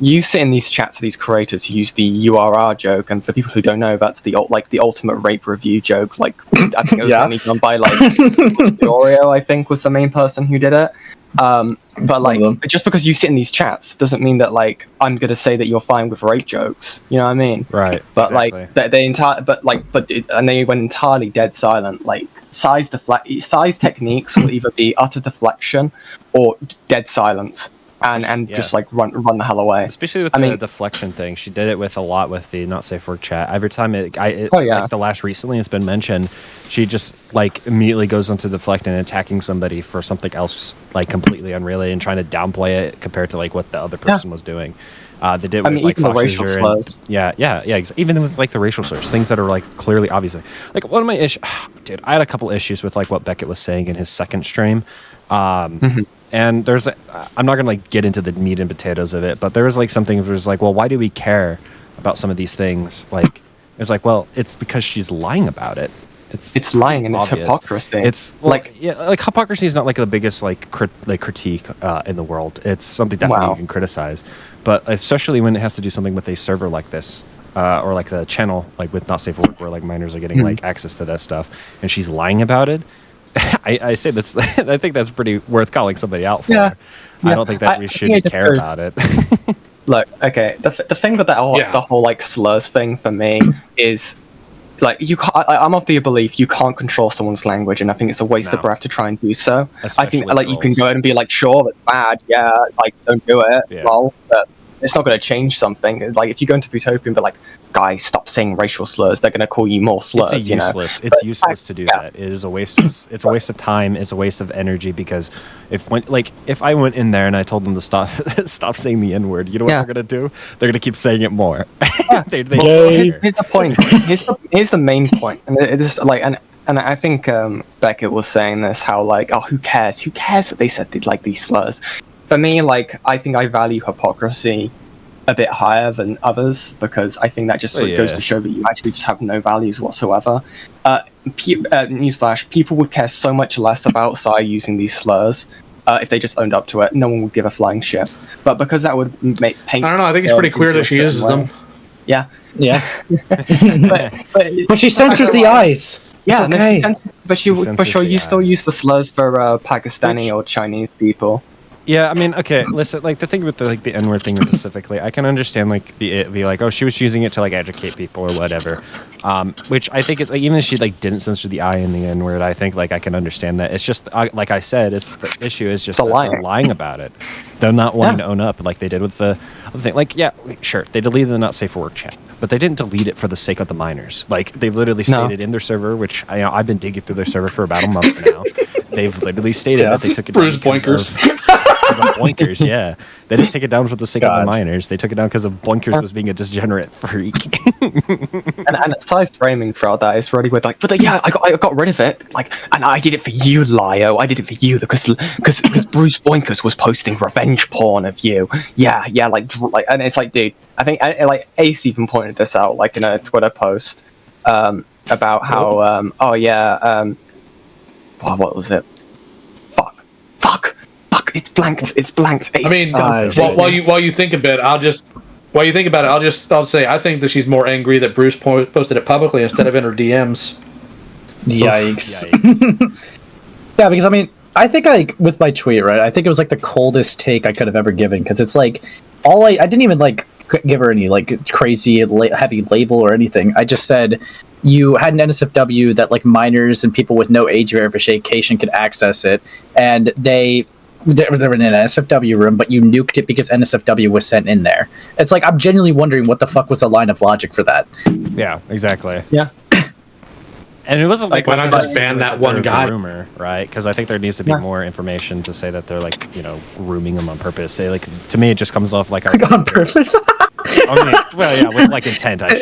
you sit in these chats with these creators who use the URR joke, and for people who don't know, that's the ultimate rape review joke. Like, I think it was only done by like Oreo, I think, was the main person who did it. But like, just because you sit in these chats doesn't mean that like I'm gonna say that you're fine with rape jokes. You know what I mean? Right. But like they went entirely dead silent. Like Sai's techniques will either be utter deflection or dead silence. And just like run the hell away. Especially with the deflection thing, she did it with a lot with the not safe for work chat. Every time like the last recently it's been mentioned, she just like immediately goes into deflecting and attacking somebody for something else like completely unrelated and trying to downplay it compared to like what the other person was doing. They did it with like even the racial slurs. Even with like the racial slurs, things that are like clearly obvious. Like one of my issues, dude, I had a couple issues with like what Beckett was saying in his second stream. And I'm not gonna like get into the meat and potatoes of it, but there was like something that was like, well, why do we care about some of these things? Like, it's like, well, it's because she's lying about it. It's lying and obvious. It's hypocrisy. It's like hypocrisy is not like the biggest like critique in the world. It's something definitely you can criticize, but especially when it has to do something with a server like this. Or like the channel, like with Not Safe for Work, where like minors are getting like access to that stuff, and she's lying about it. I say that's. I think that's pretty worth calling somebody out for. I don't think that we should care about it. Look, okay. The thing with the whole like slurs thing for me is like I'm of the belief you can't control someone's language, and I think it's a waste of breath to try and do so. I think like you can go ahead and be like, sure, that's bad. Yeah, like don't do it. Well, but it's not going to change something. Like if you go into Utopia and be like, guys, stop saying racial slurs, they're going to call you more slurs. It's useless to do that. It is a waste. It's a waste of time. It's a waste of energy, because if I went in there and I told them to stop saying the N-word, you know what they're going to do? They're going to keep saying it more. Here's the point. Here's the main point, and it is like and I think Beckett was saying this, how like, oh, who cares? Who cares that they said like these slurs? For me, like, I think I value hypocrisy a bit higher than others, because I think that just sort of goes to show that you actually just have no values whatsoever. Newsflash: people would care so much less about Sai using these slurs if they just owned up to it. No one would give a flying shit. But because that would make paint. I don't know. I think it's pretty queer that she uses them. Yeah. Yeah. but she censors the eyes. Yeah, it's okay. But she for sure you still use the slurs for Pakistani or Chinese people. Yeah, I mean, okay, listen, like, the thing with the N-word thing specifically, I can understand, like, be like, oh, she was using it to, like, educate people or whatever, which I think, it's like, even if she, like, didn't censor the I in the N-word, I think, like, I can understand that. It's just, like I said, the issue is just that they're lying about it. They're not wanting to own up like they did with the other thing. Like, yeah, sure, they deleted the Not Safe for Work chat, but they didn't delete it for the sake of the minors. Like, they've literally stated in their server, which, I've been digging through their server for about a month now. They've literally stated that they took it down Bruce Boinkers. Boinkers, yeah. They didn't take it down for the sake of the minors. They took it down because of Boinkers was being a degenerate freak. and Sai's framing throughout that is really weird. Like, but yeah, I got rid of it. Like, and I did it for you, Lio. I did it for you because Bruce Boinkers was posting revenge porn of you. Yeah, and it's like, dude, I think like Ace even pointed this out, like in a Twitter post, about how what was it? Fuck! It's blanked. It's blanked. I mean, while you think about it, I'll say I think that she's more angry that Bruce posted it publicly instead of in her DMs. Yikes. Yeah, because I mean, I think with my tweet, right? I think it was like the coldest take I could have ever given, because it's like I didn't even like give her any like crazy heavy label or anything. I just said you had an NSFW that like minors and people with no age verification could access it, and they were in an NSFW room, but you nuked it because NSFW was sent in there. It's like, I'm genuinely wondering what the fuck was the line of logic for that. Yeah, exactly. Yeah. And it wasn't like why not just ban that one guy? Rumor, right? Because I think there needs to be more information to say that they're like, grooming them on purpose. Say, like, to me, it just comes off like on purpose. With like intent, I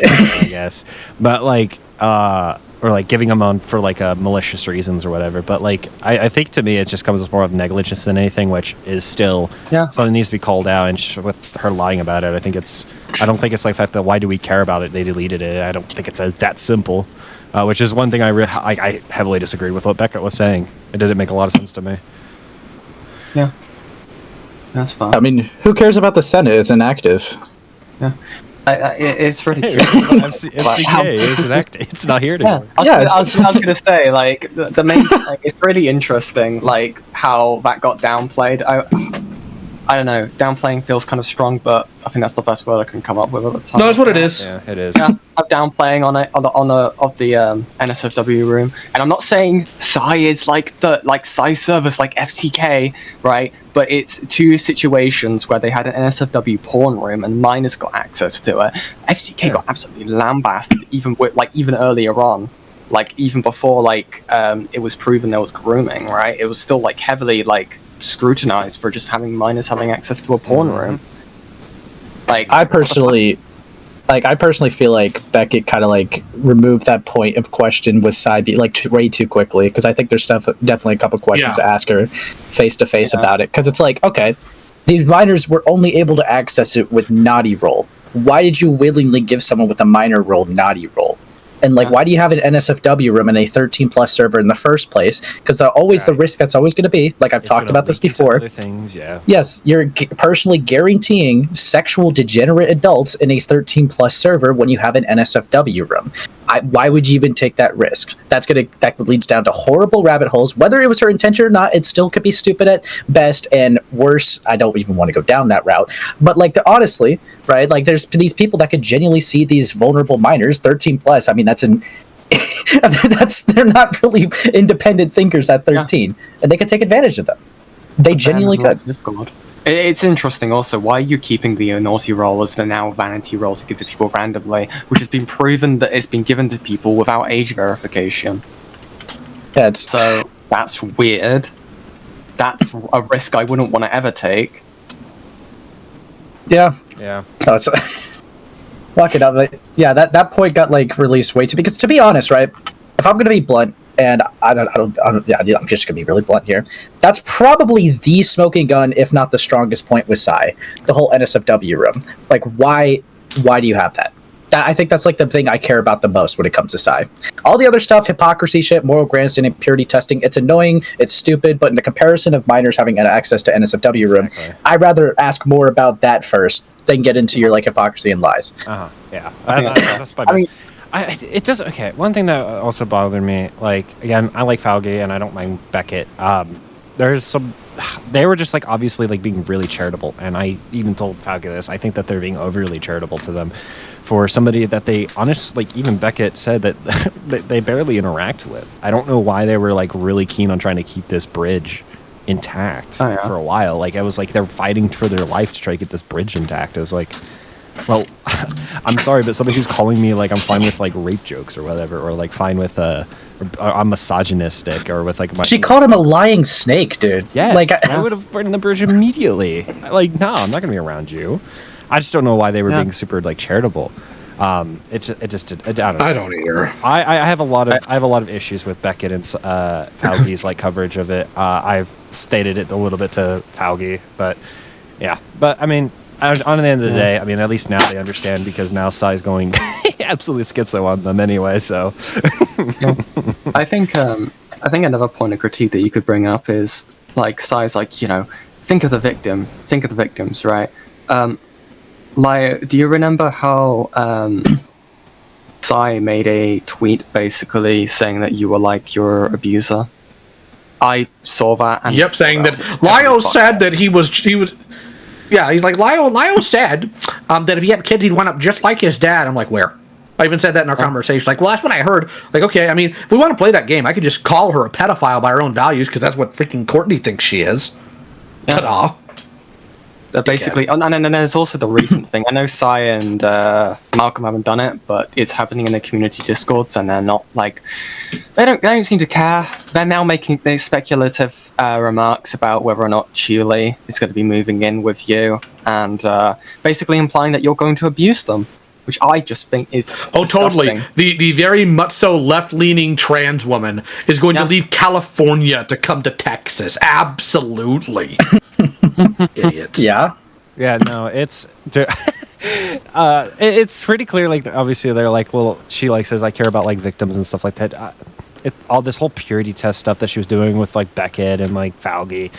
guess. But like, or like giving them on for like malicious reasons or whatever. But like, I think to me, it just comes as more of negligence than anything, which is still something that needs to be called out. And with her lying about it, I don't think it's like that. Why do we care about it? They deleted it. I don't think it's that simple. Which is one thing I heavily disagree with what Beckett was saying. It didn't make a lot of sense to me. Yeah, that's fine. I mean, who cares about the Senate? It's inactive. Yeah, it's really cute. FCK, it's not here anymore. I was gonna say, like, the main, like, it's really interesting, like, how that got downplayed. I don't know, downplaying feels kind of strong, but I think that's the best word I can come up with at the time. No, that's what it is. Yeah, it is. Yeah, I'm downplaying on the NSFW room, and I'm not saying Sai is like Sai servers like FCK, right? But it's two situations where they had an NSFW porn room and minors got access to it. FCK got absolutely lambasted, even earlier on, like even before it was proven there was grooming, right? It was still like heavily scrutinized for just having minors having access to a porn room. Like, I personally feel like Beckett kind of removed that point of question with Sai way too quickly, because I think there's definitely a couple questions to ask her face to face about it, because it's like, okay, these minors were only able to access it with naughty roll. Why did you willingly give someone with a minor roll naughty roll? And why do you have an NSFW room in a 13+ server in the first place? Because the risk that's always going to be, I've talked about this before. Other things, yeah. Yes, you're personally guaranteeing sexual degenerate adults in a 13+ server when you have an NSFW room. Why would you even take that risk? That leads down to horrible rabbit holes. Whether it was her intention or not, it still could be stupid at best, and worse, I don't even want to go down that route. But honestly, right? There's these people that could genuinely see these vulnerable minors, 13+. I mean, they're not really independent thinkers at 13, and they could take advantage of them. They genuinely could. It's interesting also, why are you keeping the naughty roll as the now vanity roll to give to people randomly, which has been proven that it's been given to people without age verification? So that's weird. That's a risk I wouldn't want to ever take. Yeah. Yeah. No, it's lock it up. Yeah, that point got released way too, because to be honest, right, if I'm gonna be blunt, and I don't, yeah, I'm just gonna be really blunt here. That's probably the smoking gun, if not the strongest point with Sai. The whole NSFW room. Like, why do you have that? I think that's like the thing I care about the most when it comes to Sai. All the other stuff, hypocrisy shit, moral grandstanding, purity testing, it's annoying, it's stupid, but in the comparison of minors having access to NSFW room, I'd rather ask more about that first than get into your like hypocrisy and lies. Yeah. That's my best. It does. Okay, one thing that also bothered me, like, again, I like Falgi and I don't mind Beckett. There's some, they were just like obviously like being really charitable, and I even told Falgi this. I think that they're being overly charitable to them for somebody that they honestly, like, even Beckett said that they barely interact with. I don't know why they were like really keen on trying to keep this bridge intact for a while. Like, I was like, they're fighting for their life to try to get this bridge intact. I was like, well, I'm sorry, but somebody who's calling me like I'm fine with like rape jokes or whatever, or like fine with I'm misogynistic, or with like she called him a lying snake, dude. Yeah, like I would have burned the bridge immediately. Like, no, I'm not gonna be around you. I just don't know why they were being super like charitable. I don't know. I don't either. I have a lot of issues with Beckett and Falgi's like coverage of it. I've stated it a little bit to Falgi, but yeah. But I mean, on the end of the day, I mean, at least now they understand, because now Sai's going absolutely schizo on them anyway. So I think another point of critique that you could bring up is like Sai's like, you know, think of the victims, right? Like, do you remember how Sai made a tweet basically saying that you were like your abuser? I saw that. And saying that Lio said that he was. Yeah, he's like, Lio said that if he had kids, he'd wind up just like his dad. I'm like, where? I even said that in our conversation. Like, well, that's what I heard. Like, okay, I mean, if we want to play that game, I could just call her a pedophile by her own values, because that's what freaking Courtney thinks she is. Yeah. Ta-da. Basically, and then there's also the recent thing. I know Sai and Malcolm haven't done it, but it's happening in the community discords, and they're not like, they don't seem to care. They're now making these speculative remarks about whether or not Chile is going to be moving in with you, and basically implying that you're going to abuse them, which I just think is disgusting. Totally. The very much so left-leaning trans woman is going to leave California to come to Texas. Absolutely. Idiots. Yeah. No, it's it's pretty clear. Like, obviously they're like, well, she like says I care about like victims and stuff like that. All this whole purity test stuff that she was doing with like Beckett and like Falgi,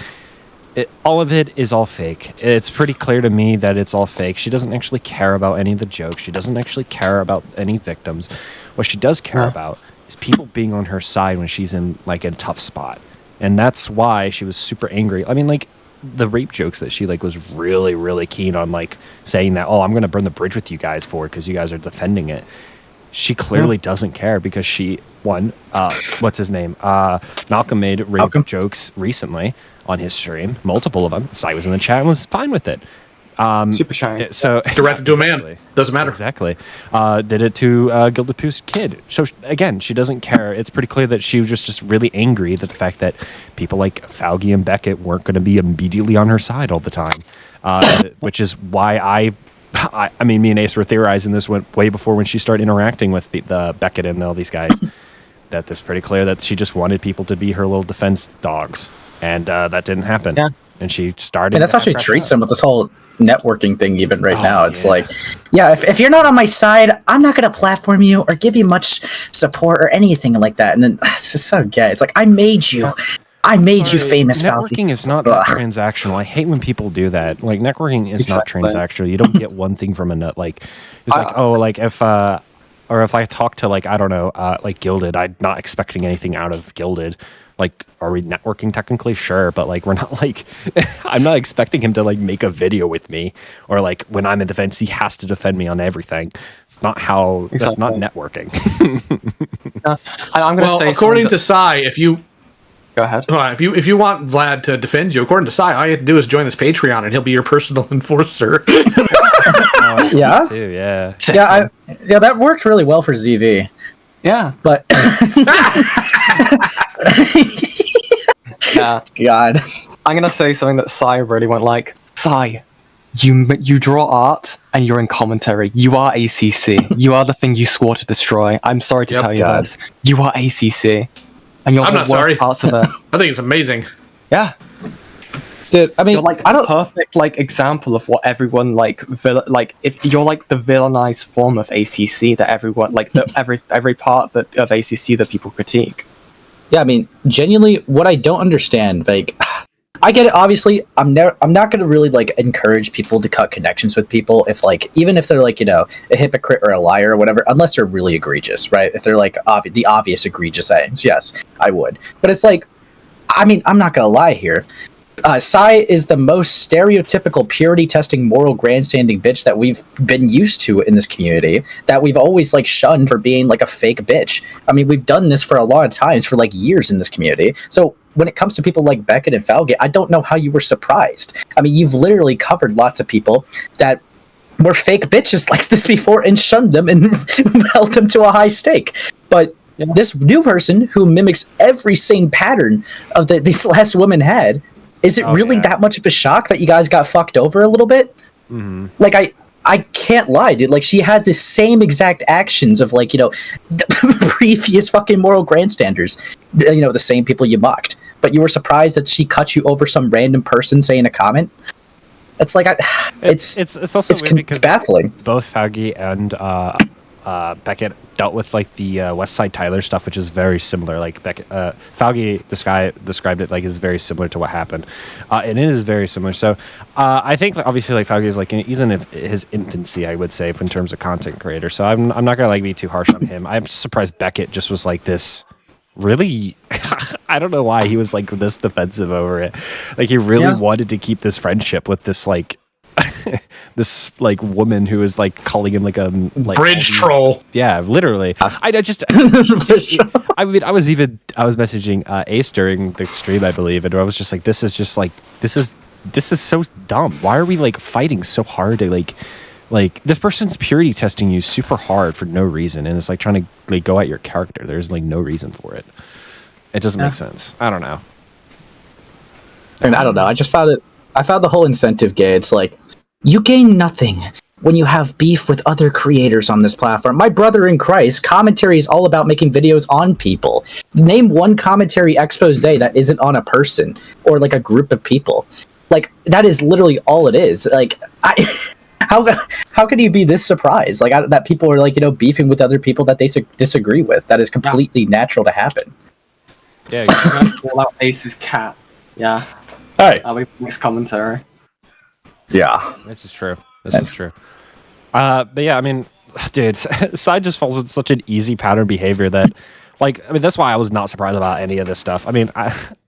all of it is all fake. It's pretty clear to me that it's all fake. She doesn't actually care about any of the jokes. She doesn't actually care about any victims. What she does care about is people being on her side when she's in like a tough spot, and that's why she was super angry. I mean, like, the rape jokes that she like was really, really keen on, like saying that, oh, I'm going to burn the bridge with you guys for because you guys are defending it. She clearly doesn't care, because what's his name? Malcolm made rape jokes recently on his stream, multiple of them. Sai was in the chat and was fine with it. Super shy. So directed to a man. Doesn't matter. Exactly. Did it to Gilded Pooh's kid. So again, she doesn't care. It's pretty clear that she was just really angry that the fact that people like Falgi and Beckett weren't going to be immediately on her side all the time, which is why I mean, me and Ace were theorizing this way before, when she started interacting with the Beckett and all these guys, that it's pretty clear that she just wanted people to be her little defense dogs, and that didn't happen. Yeah. And she started. And that's how she treats them with this whole networking thing. Even right now, it's like, if you're not on my side, I'm not going to platform you or give you much support or anything like that. And then it's just so gay. It's like, I made you. I made you famous. Networking is not that transactional. I hate when people do that. Like, networking is not transactional. You don't get one thing from a nut. Like, it's like, oh, like if I talk to, like, I don't know, like Gilded, I'm not expecting anything out of Gilded. Like, are we networking technically? Sure, but like, we're not like, I'm not expecting him to like make a video with me, or like when I'm in defense, he has to defend me on everything. It's not how. That's not networking. I'm going to say, according to Sai, if you go ahead, if you want Vlad to defend you, according to Sai, all you have to do is join this Patreon, and he'll be your personal enforcer. Yeah. Too, yeah. Yeah, that worked really well for ZV. Yeah, but God, I'm gonna say something that Sai really won't like. Sai, you draw art and you're in commentary. You are ACC. You are the thing you swore to destroy. I'm sorry to tell you this. You are ACC. and you're I'm the not worst sorry. parts of it. I think it's amazing. Yeah. Dude, I mean, You're like I don't. perfect like example of what everyone like like if you're like the villainized form of ACC that everyone like every part of ACC that people critique. Yeah, I mean, genuinely, what I don't understand, like, I get it. Obviously, I'm not going to really like encourage people to cut connections with people if, like, even if they're like, a hypocrite or a liar or whatever, unless they're really egregious, right? If they're like the obvious egregious things, yes, I would. But it's like, I mean, I'm not gonna lie here. Sai is the most stereotypical purity testing moral grandstanding bitch that we've been used to in this community, that we've always like shunned for being like a fake bitch. I mean, we've done this for a lot of times for like years in this community. So when it comes to people like Beckett and Falgi, I don't know how you were surprised. I mean, you've literally covered lots of people that were fake bitches like this before and shunned them and held them to a high stake. But this new person who mimics every same pattern of this last woman had, is it really that much of a shock that you guys got fucked over a little bit? Mm-hmm. Like, I can't lie, dude. Like, she had the same exact actions of, like, the previous fucking moral grandstanders. The same people you mocked. But you were surprised that she cut you over some random person saying a comment? It's like, it's also weird because baffling. Both Falgi and Beckett dealt with like the West Side Tyler stuff, which is very similar. Like Beckett, Falgi described it like is very similar to what happened, and it is very similar. So I think obviously like Falgi is like he's in his infancy, I would say, in terms of content creator. So I'm not gonna like be too harsh on him. I'm surprised Beckett just was like this. Really, I don't know why he was like this defensive over it. Like he really wanted to keep this friendship with this like this like woman who is like calling him like a bridge troll. Yeah, literally. I just I mean, I was messaging Ace during the stream, I believe, and I was just like, this is so dumb. Why are we like fighting so hard to like this person's purity testing you super hard for no reason, and it's like trying to like go at your character. There's like no reason for it. It doesn't make sense. I don't know. And I don't know. I found the whole incentive gay. It's like, you gain nothing when you have beef with other creators on this platform. My brother in Christ, commentary is all about making videos on people. Name one commentary expose that isn't on a person or like a group of people. Like, that is literally all it is. Like, how can you be this surprised? Like, that people are like, beefing with other people that they disagree with. That is completely natural to happen. Yeah, you're gonna call out Ace's cat. Yeah. All right. That'll be next commentary. Yeah. This is true. Is true. But yeah, I mean, dude, Sai just falls in such an easy pattern behavior that, like, I mean, that's why I was not surprised about any of this stuff. I mean,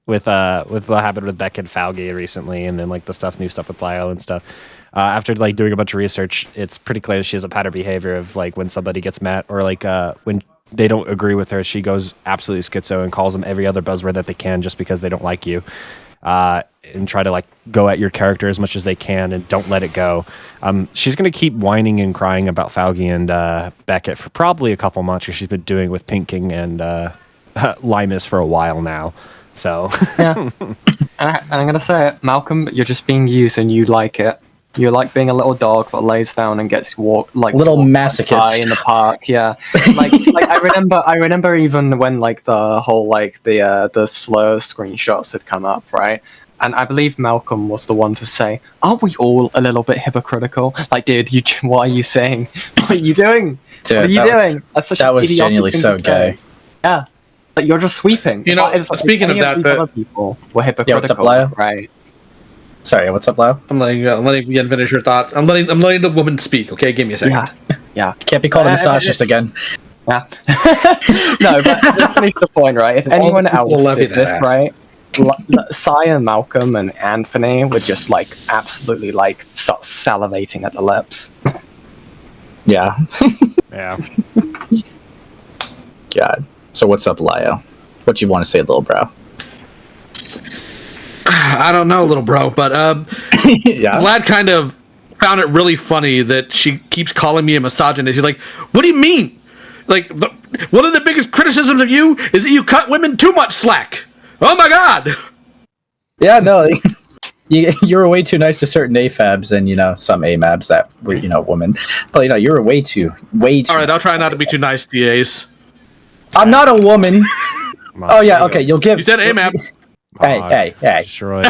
with what happened with Beck and Falgi recently, and then like the new stuff with Lio and stuff. After like doing a bunch of research, it's pretty clear she has a pattern behavior of like when somebody gets mad or like when they don't agree with her, she goes absolutely schizo and calls them every other buzzword that they can just because they don't like you. And try to like go at your character as much as they can and don't let it go. She's going to keep whining and crying about Falgi and Beckett for probably a couple months, because she's been doing with Pinking and Limus for a while now. So yeah, and I'm going to say it, Malcolm, you're just being used and you like it. You like being a little dog that lays down and gets walked like little masochist in the park. Yeah, like I remember even when like the whole like the slur screenshots had come up, right? And I believe Malcolm was the one to say, "Aren't we all a little bit hypocritical?" Like, dude, what are you saying? What are you doing? Dude, what are you doing? That was genuinely so gay. Yeah, like you're just sweeping. Speaking of that, other people were hypocritical. Yeah, what's up, Lio? Right. Sorry, what's up, Lio? I'm letting you finish your thoughts. I'm letting the woman speak. Okay, give me a second. Yeah. Can't be called a misogynist again. Yeah. No, but to finish the point, right? If anyone else did this, right? Sai and Malcolm and Anthony would just like absolutely like start salivating at the lips. Yeah. Yeah. God. So what's up, Lio? What you want to say, little bro? I don't know, little bro, but yeah. Vlad kind of found it really funny that she keeps calling me a misogynist. He's like, "What do you mean? Like, one of the biggest criticisms of you is that you cut women too much slack. Oh my god!" Yeah, no, you were way too nice to certain AFABs and some AMABs that were women, but you were way too. All right, I'll try not to be too nice to you, Ace. I'm not a woman. Oh yeah, okay. You'll give. You said AMAP. Hey. Destroy.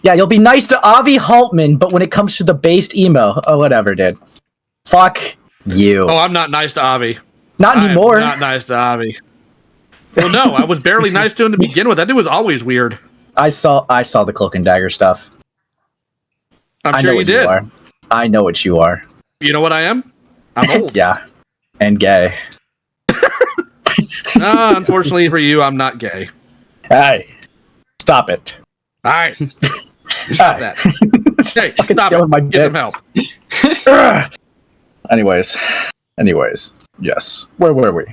Yeah, you'll be nice to Avi Haltman, but when it comes to the based emo, whatever, dude. Fuck you. Oh, I'm not nice to Avi. Not anymore. I'm not nice to Avi. Well, no, I was barely nice to him to begin with. That dude was always weird. I saw the cloak and dagger stuff. I'm sure you did. I know what you are. You know what I am? I'm old. Yeah, and gay. Unfortunately for you, I'm not gay. Hey, stop it. All right. Stop that. Hey, Fucking stop stealing it. my Get some bits. help. Anyways, yes. Where were we?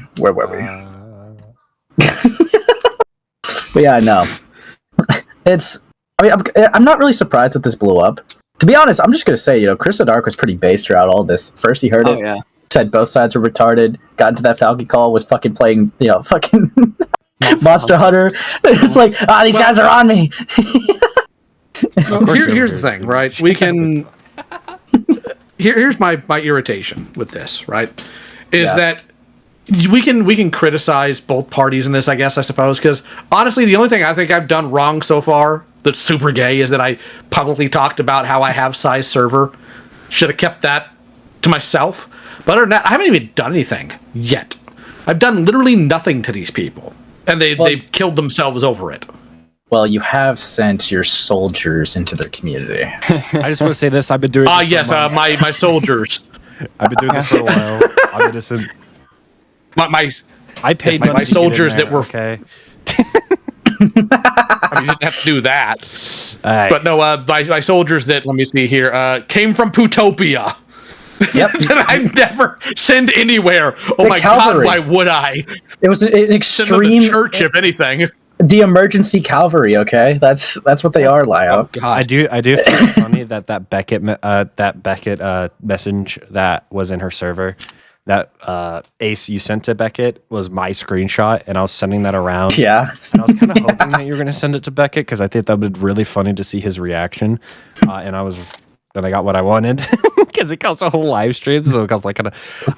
But yeah, no. I'm not really surprised that this blew up. To be honest, I'm just gonna say, Chris the Dark was pretty based throughout all this. First he heard it, said both sides were retarded, got into that Falgi call, was fucking playing, fucking Monster Hunter. It's like, these guys are on me. Well, here's the thing, right? We can. Here's my irritation with this, right? Is that we can criticize both parties in this, I suppose, because honestly, the only thing I think I've done wrong so far that's super gay is that I publicly talked about how I have size server. Should have kept that to myself. But other than that, I haven't even done anything yet. I've done literally nothing to these people, and they've killed themselves over it. Well, you have sent your soldiers into their community. I just want to say this. I've been doing this yes, my soldiers. I've been doing this for a while. I'm innocent. I paid my soldiers that were okay. you didn't have to do that. But no, my soldiers that, let me see here, came from Putopia. Yep. That I never send anywhere. Oh The my cavalry. God, why would I? It was an Send them extreme to church, if anything. the emergency cavalry. Okay, that's what they are, Lio. God. I do think it's funny that Beckett message that was in her server, that Ace you sent to Beckett was my screenshot, and I was sending that around. Yeah. And I was kind of hoping that you were going to send it to Beckett because I think that would be really funny to see his reaction. And I got what I wanted because it caused a whole live stream. So it caused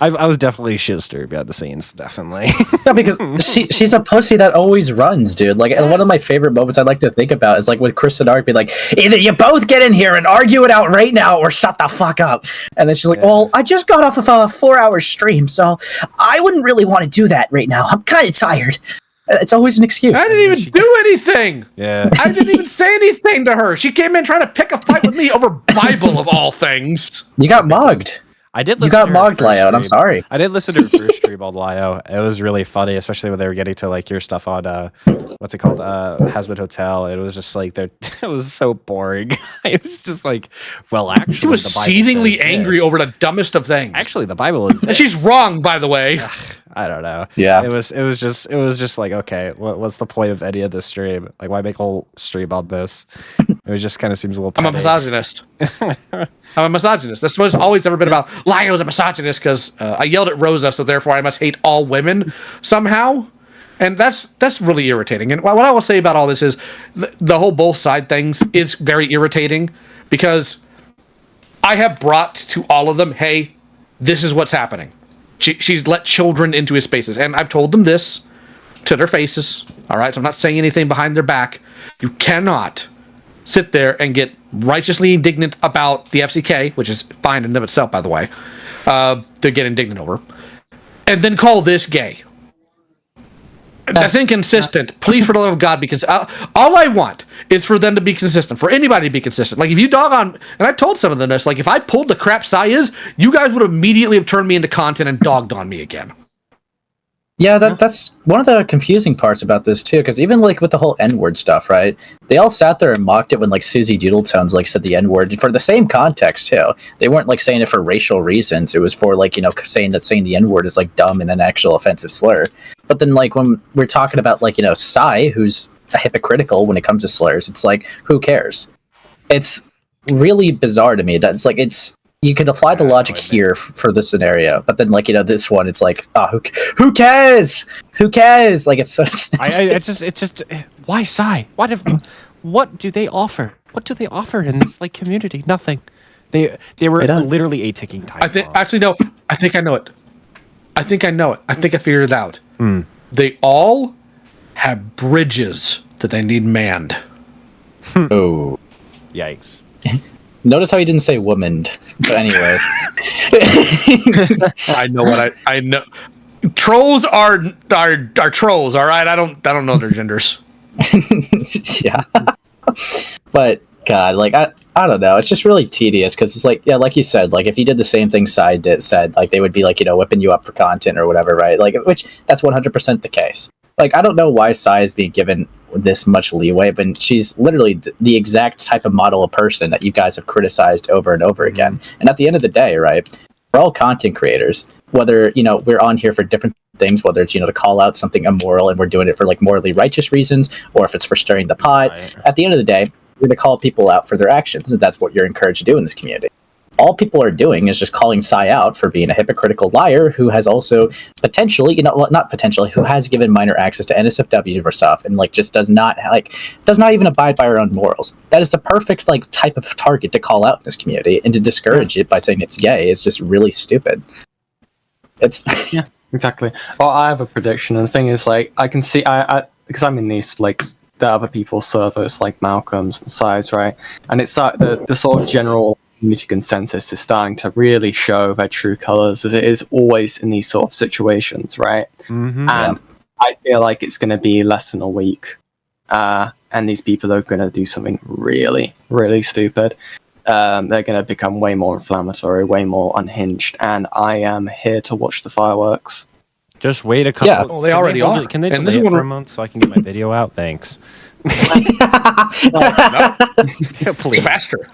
I was definitely shit stirred behind the scenes, definitely. Yeah, because she's a pussy that always runs, dude. Like, and one of my favorite moments I like to think about is like with Chris and Dark be like, either you both get in here and argue it out right now, or shut the fuck up. And then she's like, well, I just got off of a 4-hour stream, so I wouldn't really want to do that right now. I'm kind of tired. It's always an excuse. I didn't even do anything. Yeah. I didn't even say anything to her. She came in trying to pick a fight with me over Bible of all things. You got mugged. I did. You got mugged, Lio, and I'm sorry. I did listen to her first stream on Lio. It was really funny, especially when they were getting to like your stuff on what's it called, Hazbin Hotel. It was just like it was so boring. It was just like, well, actually, She was the Bible seethingly says angry this. over the dumbest of things. Actually, the Bible is. And she's wrong, by the way. I don't know. Yeah. It was just like, okay, what's the point of any of this stream? Like, why make a whole stream on this? It just kind of seems a little. I'm a misogynist. I'm a misogynist. That's what it's always ever been about. Lio's a misogynist because I yelled at Rosa, so therefore I must hate all women somehow. And that's really irritating. And what I will say about all this is the whole both side things is very irritating because I have brought to all of them, hey, this is what's happening. She's let children into his spaces. And I've told them this to their faces. All right, so I'm not saying anything behind their back. You cannot sit there and get righteously indignant about the FCK, which is fine in and of itself, by the way, to get indignant over, and then call this gay. That's inconsistent. Please, for the love of God, because all I want is for them to be consistent, for anybody to be consistent. Like, if you dog on, and I told some of them this, like, if I pulled the crap Sai is, you guys would immediately have turned me into content and dogged on me again. Yeah, that's one of the confusing parts about this too, because even like with the whole N-word stuff, right? They all sat there and mocked it when like Susie Doodletones like said the N-word for the same context too. They weren't like saying it for racial reasons. It was for like, saying the N-word is like dumb and an actual offensive slur. But then like when we're talking about like, Sai, who's hypocritical when it comes to slurs, it's like, who cares? It's really bizarre to me that it's like, you could apply the logic here for this scenario, but then like this one, it's like, oh, who cares? Who cares? Like it's so. It's just why Sai? What do they offer? What do they offer in this like community? Nothing. They were literally a ticking time bomb. No. I think I know it. I think I figured it out. they all have bridges that they need manned. Oh. Yikes. Notice how he didn't say womaned. But anyways. I know what I know. Trolls are trolls, all right? I don't know their genders. Yeah. But God, like I don't know. It's just really tedious because it's like, yeah, like you said, like if you did the same thing Sai said, like they would be like, you know, whipping you up for content or whatever, right? Like, which that's 100% the case. Like, I don't know why Sai is being given this much leeway, but she's literally the exact type of model of person that you guys have criticized over and over again. And at the end of the day, right, we're all content creators. Whether, you know, we're on here for different things, whether it's, you know, to call out something immoral and we're doing it for like morally righteous reasons, or if it's for stirring the pot. Right. At the end of the day, we're going to call people out for their actions, and that's what you're encouraged to do in this community. All people are doing is just calling Sai out for being a hypocritical liar who has also potentially, you know, well, not potentially, who has given minor access to NSFW for stuff and like just does not even abide by her own morals. That is the perfect like type of target to call out in this community, and to discourage it by saying it's gay is just really stupid. It's Yeah, exactly. Well, I have a prediction, and the thing is, like, I can see, I because I'm in these like the other people's servers, like Malcolm's and Sai's, right? And it's like the sort of general community consensus is starting to really show their true colors, as it is always in these sort of situations, right? Mm-hmm. And I feel like it's going to be less than a week, and these people are going to do something really, really stupid. They're going to become way more inflammatory, way more unhinged, and I am here to watch the fireworks. Just wait a couple. Yeah. Well, they already are. Can they And delay this is it one for of- a month so I can get my video out? Thanks. Yeah, please. Faster.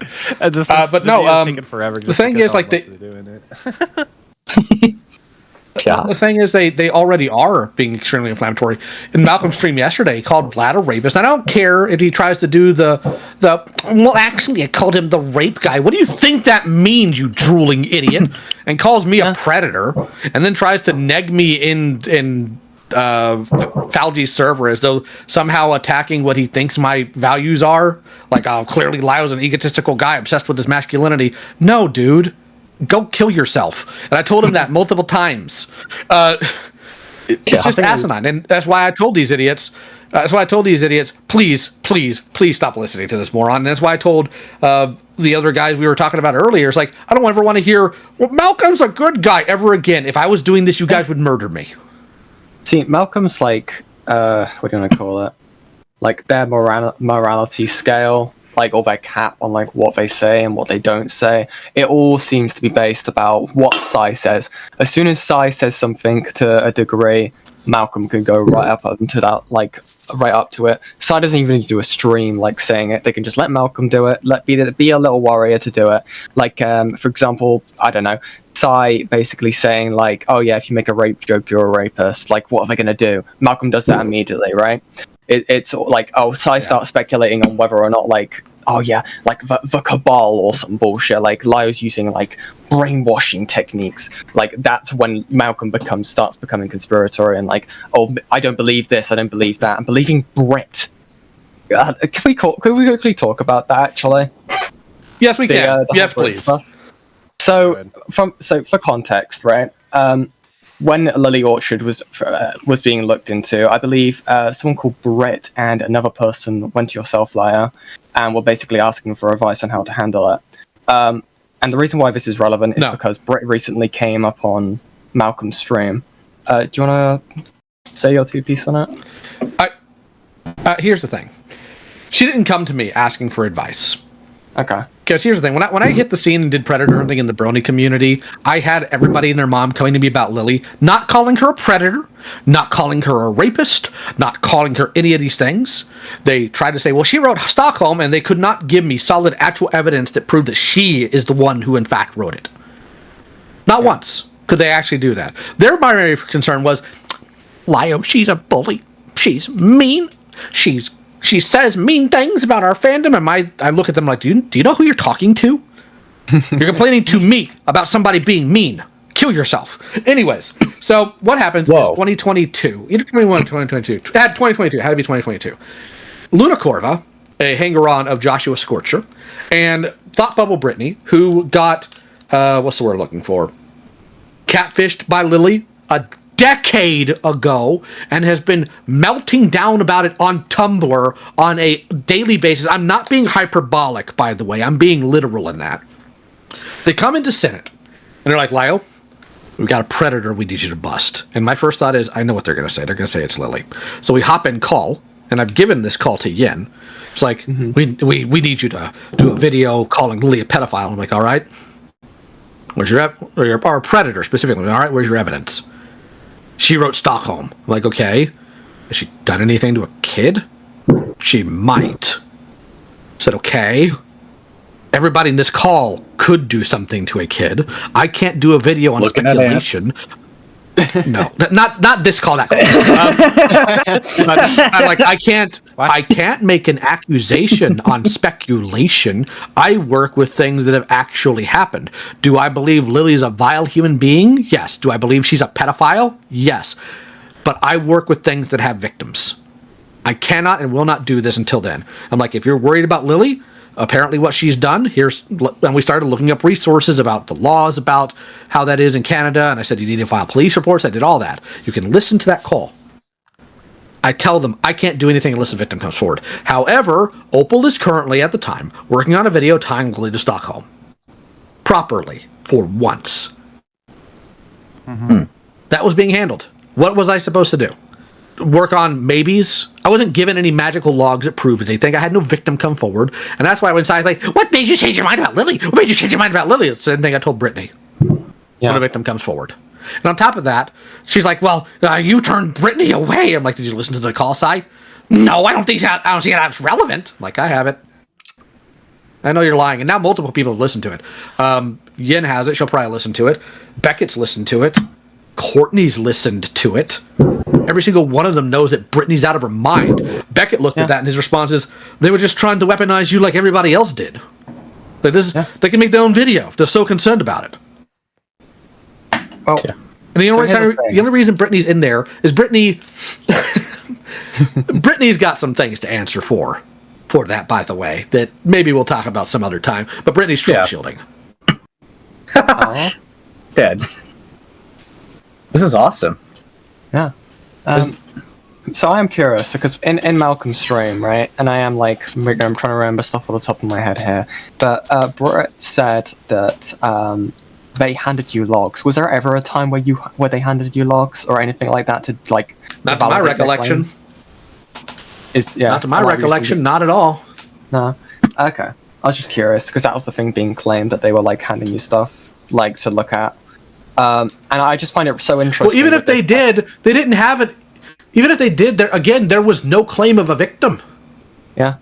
This but no, video's taking forever. the thing is, like, they're doing it. yeah. The thing is, they already are being extremely inflammatory. In Malcolm's stream yesterday, he called Vlad a rapist. I don't care if he tries to do well, actually, I called him the rape guy. What do you think that means, you drooling idiot? And calls me a predator, and then tries to neg me in Falgi's server as though somehow attacking what he thinks my values are. Like, clearly Lio's an egotistical guy obsessed with his masculinity. No, dude. Go kill yourself. And I told him that multiple times. It's just asinine. And that's why I told these idiots, please stop listening to this moron. And that's why I told the other guys we were talking about earlier, it's like, I don't ever want to hear, well, Malcolm's a good guy ever again. If I was doing this, you guys would murder me. See, Malcolm's like, what do you want to call it? Like their morality scale, like, or their cap on like what they say and what they don't say. It all seems to be based about what Sai says. As soon as Sai says something to a degree, Malcolm can go right up into that, like right up to it. Sai doesn't even need to do a stream like saying it. They can just let Malcolm do it. Be a little warrior to do it. Like, for example, I don't know, Sai basically saying like, oh yeah, if you make a rape joke, you're a rapist. Like, what are they gonna do? Malcolm does that immediately, right? It's like, oh, Sai starts speculating on whether or not, like, oh yeah, like the cabal or some bullshit. Like Lio's using like brainwashing techniques. Like that's when Malcolm starts becoming conspiratorial and like, oh, I don't believe this, I don't believe that. I'm believing Brett. Can we quickly talk about that actually? Yes, we can. Yes, please. Stuff. So for context, right? When Lily Orchard was being looked into, I believe someone called Brett and another person went to your Self-Liar and were basically asking for advice on how to handle it. And the reason why this is relevant is because Brett recently came up on Malcolm's stream. Do you want to say your two piece on it? Here's the thing. She didn't come to me asking for advice. Okay. Because here's the thing, when I hit the scene and did Predator hunting in the Brony community, I had everybody and their mom coming to me about Lily, not calling her a predator, not calling her a rapist, not calling her any of these things. They tried to say, well, she wrote Stockholm, and they could not give me solid actual evidence that proved that she is the one who in fact wrote it. Not once could they actually do that. Their primary concern was, Lio, she's a bully. She's mean. She says mean things about our fandom, and I look at them like, do you know who you're talking to? You're complaining to me about somebody being mean. Kill yourself. Anyways, so what happens is 2022, either 21 or 2022, it had 2022, it had to be 2022. Luna Corva, a hanger-on of Joshua Scorcher, and Thought Bubble Brittany, who got, what's the word I'm looking for? Catfished by Lily a decade ago and has been melting down about it on Tumblr on a daily basis. I'm not being hyperbolic, by the way. I'm being literal in that. They come into Senate and they're like, Lio, we've got a predator we need you to bust. And my first thought is, I know what they're going to say. They're going to say it's Lily. So we hop in call, and I've given this call to Yin. It's like, we need you to do a video calling Lily a pedophile. I'm like, all right. Where's your or a predator specifically? All right, where's your evidence? She wrote Stockholm. I'm like, okay. Has she done anything to a kid? She might. I said, okay. Everybody in this call could do something to a kid. I can't do a video on speculation. No, not this call. That call. But I can't make an accusation on speculation. I work with things that have actually happened. Do I believe Lily's a vile human being? Yes. Do I believe she's a pedophile? Yes. But I work with things that have victims. I cannot and will not do this until then. I'm like, if you're worried about Lily, apparently what she's done, and we started looking up resources about the laws about how that is in Canada, and I said, you need to file police reports. I did all that. You can listen to that call. I tell them I can't do anything unless the victim comes forward. However, Opal is currently, at the time, working on a video tying Lily to Stockholm. Properly, for once. That was being handled. What was I supposed to do? Work on maybes? I wasn't given any magical logs that proved anything. I had no victim come forward. And that's why when Sai's like, what made you change your mind about Lily? What made you change your mind about Lily? It's the same thing I told Brittany. When a victim comes forward. And on top of that, she's like, well, you turned Brittany away. I'm like, did you listen to the call, Sai? No, I don't see how that's relevant. I'm like, I have it. I know you're lying. And now multiple people have listened to it. Yin has it. She'll probably listen to it. Beckett's listened to it. Courtney's listened to it. Every single one of them knows that Brittany's out of her mind. Beckett looked at that, and his response is, they were just trying to weaponize you like everybody else did. Like this, they can make their own video. They're so concerned about it. Well, and the only reason Brittany's in there is Brittany's got some things to answer for that, by the way, that maybe we'll talk about some other time. But Brittany's troll shielding. Dead. This is awesome. Yeah. So I am curious because in Malcolm's stream, right, and I am like, I'm trying to remember stuff off the top of my head here, but Brett said that they handed you logs. Was there ever a time where they handed you logs or anything like that to like? Not to my recollection. Not to my recollection. Not at all. No. Okay. I was just curious because that was the thing being claimed that they were like handing you stuff like to look at. And I just find it so interesting. Well, even if they did, they didn't have it. Even if they did, there was no claim of a victim. Yeah.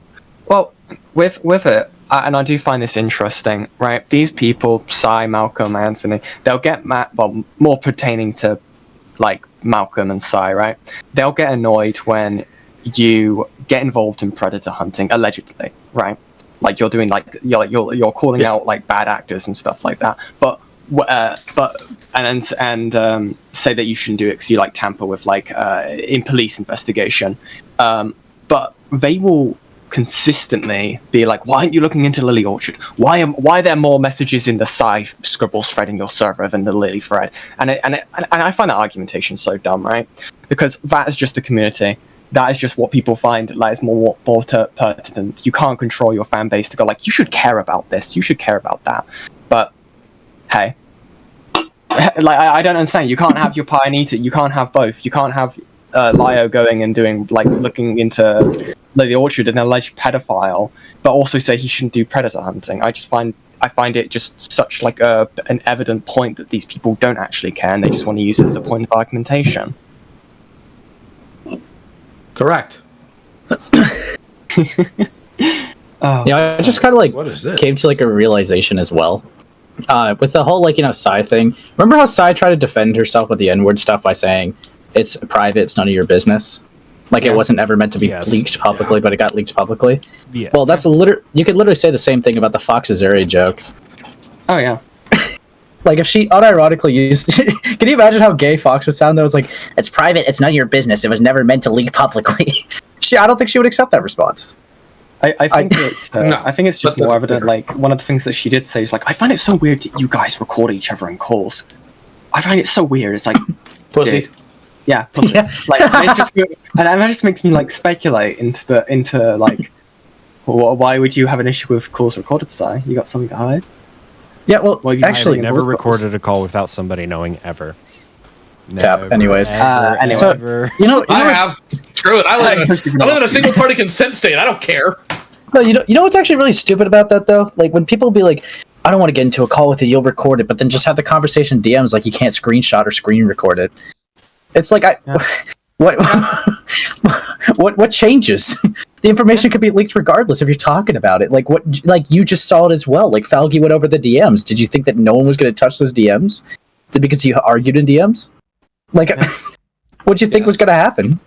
Well, with it, and I do find this interesting, right? These people, Sai, Malcolm, Anthony, they'll get more pertaining to like Malcolm and Sai, right? They'll get annoyed when you get involved in predator hunting, allegedly, right? Like you're doing you're calling out like bad actors and stuff like that, but say that you shouldn't do it because you like tamper with like in police investigation, but they will consistently be like, why aren't you looking into Lily Orchard? Why are there more messages in the Sai scribbles thread in your server than the Lily thread? And I find that argumentation so dumb, right? Because that is just a community. That is just what people find like is more pertinent. You can't control your fan base to go like, you should care about this, you should care about that. But hey, like I don't understand. You can't have your pie and eat it. You can't have both. You can't have Lio going and doing like looking into Lily Orchard, an alleged pedophile, but also say he shouldn't do predator hunting. I find it just such like an evident point that these people don't actually care and they just want to use it as a point of argumentation. Correct. I just kind of like came to like a realization as well. With the whole like Sai thing. Remember how Sai tried to defend herself with the N-word stuff by saying it's private, it's none of your business. Like it wasn't ever meant to be leaked publicly, but it got leaked publicly. Yeah. Well, that's you could literally say the same thing about the Fox Azuri joke. Oh yeah. Like if she unironically used, can you imagine how gay Fox would sound? That was like, it's private, it's none of your business. It was never meant to leak publicly. I don't think she would accept that response. I think it's just more evident. Like one of the things that she did say is like, I find it so weird that you guys record each other in calls. I find it so weird. It's like, pussy. Yeah, plus Yeah. like that just makes me like speculate into like why would you have an issue with calls recorded, Sai? You got something to hide? Yeah, well, Well, you actually, hiding Never voice recorded a call without somebody knowing ever. Cap, anyways. Anyway. So, ever. I have. Screw it. I live in a single party consent state. I don't care. No, you know what's actually really stupid about that though? Like when people be like, I don't want to get into a call with you, you'll record it, but then just have the conversation DMs like you can't screenshot or screen record it. It's like what what changes? The information could be leaked regardless if you're talking about it. Like you just saw it as well. Like Falgi went over the DMs. Did you think that no one was going to touch those DMs? Because you argued in DMs? Like what'd you think was going to happen?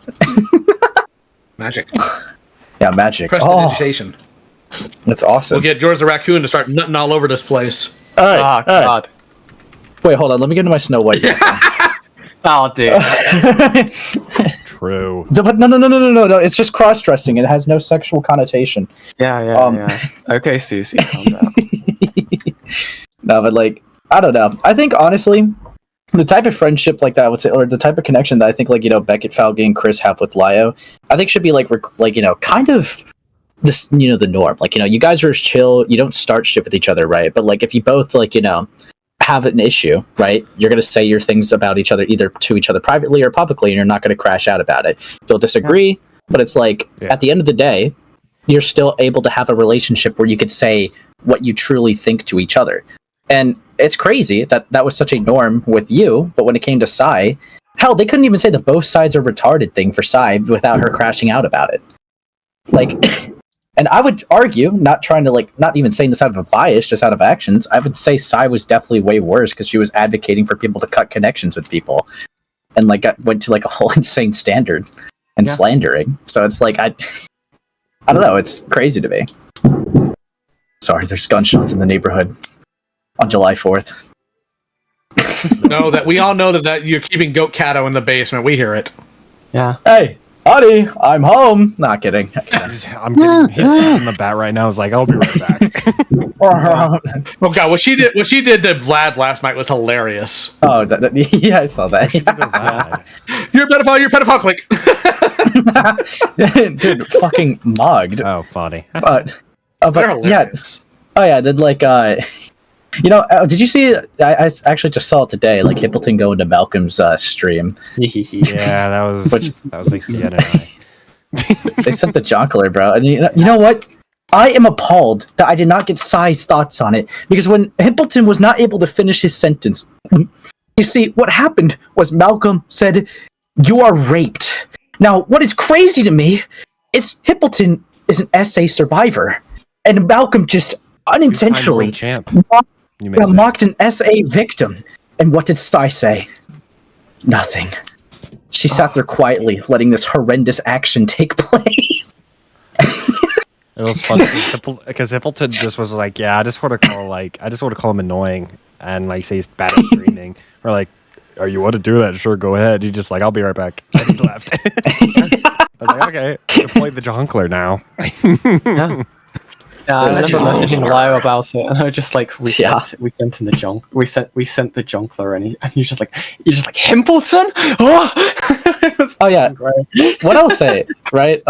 Magic. Yeah, magic. Prestidigitation. That's awesome. We'll get George the Raccoon to start nutting all over this place. All right, Oh all right. god. Wait, hold on. Let me get into my Snow White. Oh dude. True. But no. It's just cross-dressing. It has no sexual connotation. Yeah. Okay, Susie, calm down. No, but like, I don't know. I think honestly, the type of friendship like that, I would say, or the type of connection that I think like Beckett, Falgi, and Chris have with Lio, I think should be like kind of this the norm. Like you guys are chill. You don't start shit with each other, right? But like if you both like have an issue, right? You're going to say your things about each other, either to each other privately or publicly, and you're not going to crash out about it. You'll disagree, but it's like, at the end of the day, you're still able to have a relationship where you could say what you truly think to each other. And it's crazy that that was such a norm with you, but when it came to Sai, hell, they couldn't even say the both sides are retarded thing for Sai without her crashing out about it. Like... And I would argue, not trying to not even saying this out of a bias, just out of actions, I would say Sai was definitely way worse because she was advocating for people to cut connections with people, and went to a whole insane standard and slandering. So it's like I don't know, it's crazy to me. Sorry, there's gunshots in the neighborhood on July 4th. No, that we all know that you're keeping Goat Cato in the basement. We hear it. Yeah. Hey, honey, I'm home. Not kidding. He's in the bat right now. Is like, I'll be right back. Oh god, what she did to Vlad last night was hilarious. Oh, yeah, I saw that. You're a pedophile. You're a pedophile. Click. Dude, fucking mugged. Oh, funny. But They're yeah. hilarious. Oh yeah, then did you see? I actually just saw it today. Like Hippleton going to Malcolm's stream. Yeah, that was like Sienna and I. They sent the jonkler, bro. And you know what? I am appalled that I did not get Sai's thoughts on it, because when Hippleton was not able to finish his sentence, you see, what happened was Malcolm said, "You are raped." Now, what is crazy to me is Hippleton is an SA survivor, and Malcolm just unintentionally mocked an SA victim. And what did Sai say? Nothing. She sat there quietly, letting this horrendous action take place. It was funny because Hippleton just was like, "Yeah, I just want to call him annoying and say he's bad at screening." Or like, "Oh, you want to do that? Sure, go ahead." He just I'll be right back. And he left. I was like, "Okay, deploy the jonkler now." Yeah, I remember messaging Lio about it, and I was just like, we sent the jonkler, and you're just like Himpleton. Oh yeah. Great. What I'll say, right?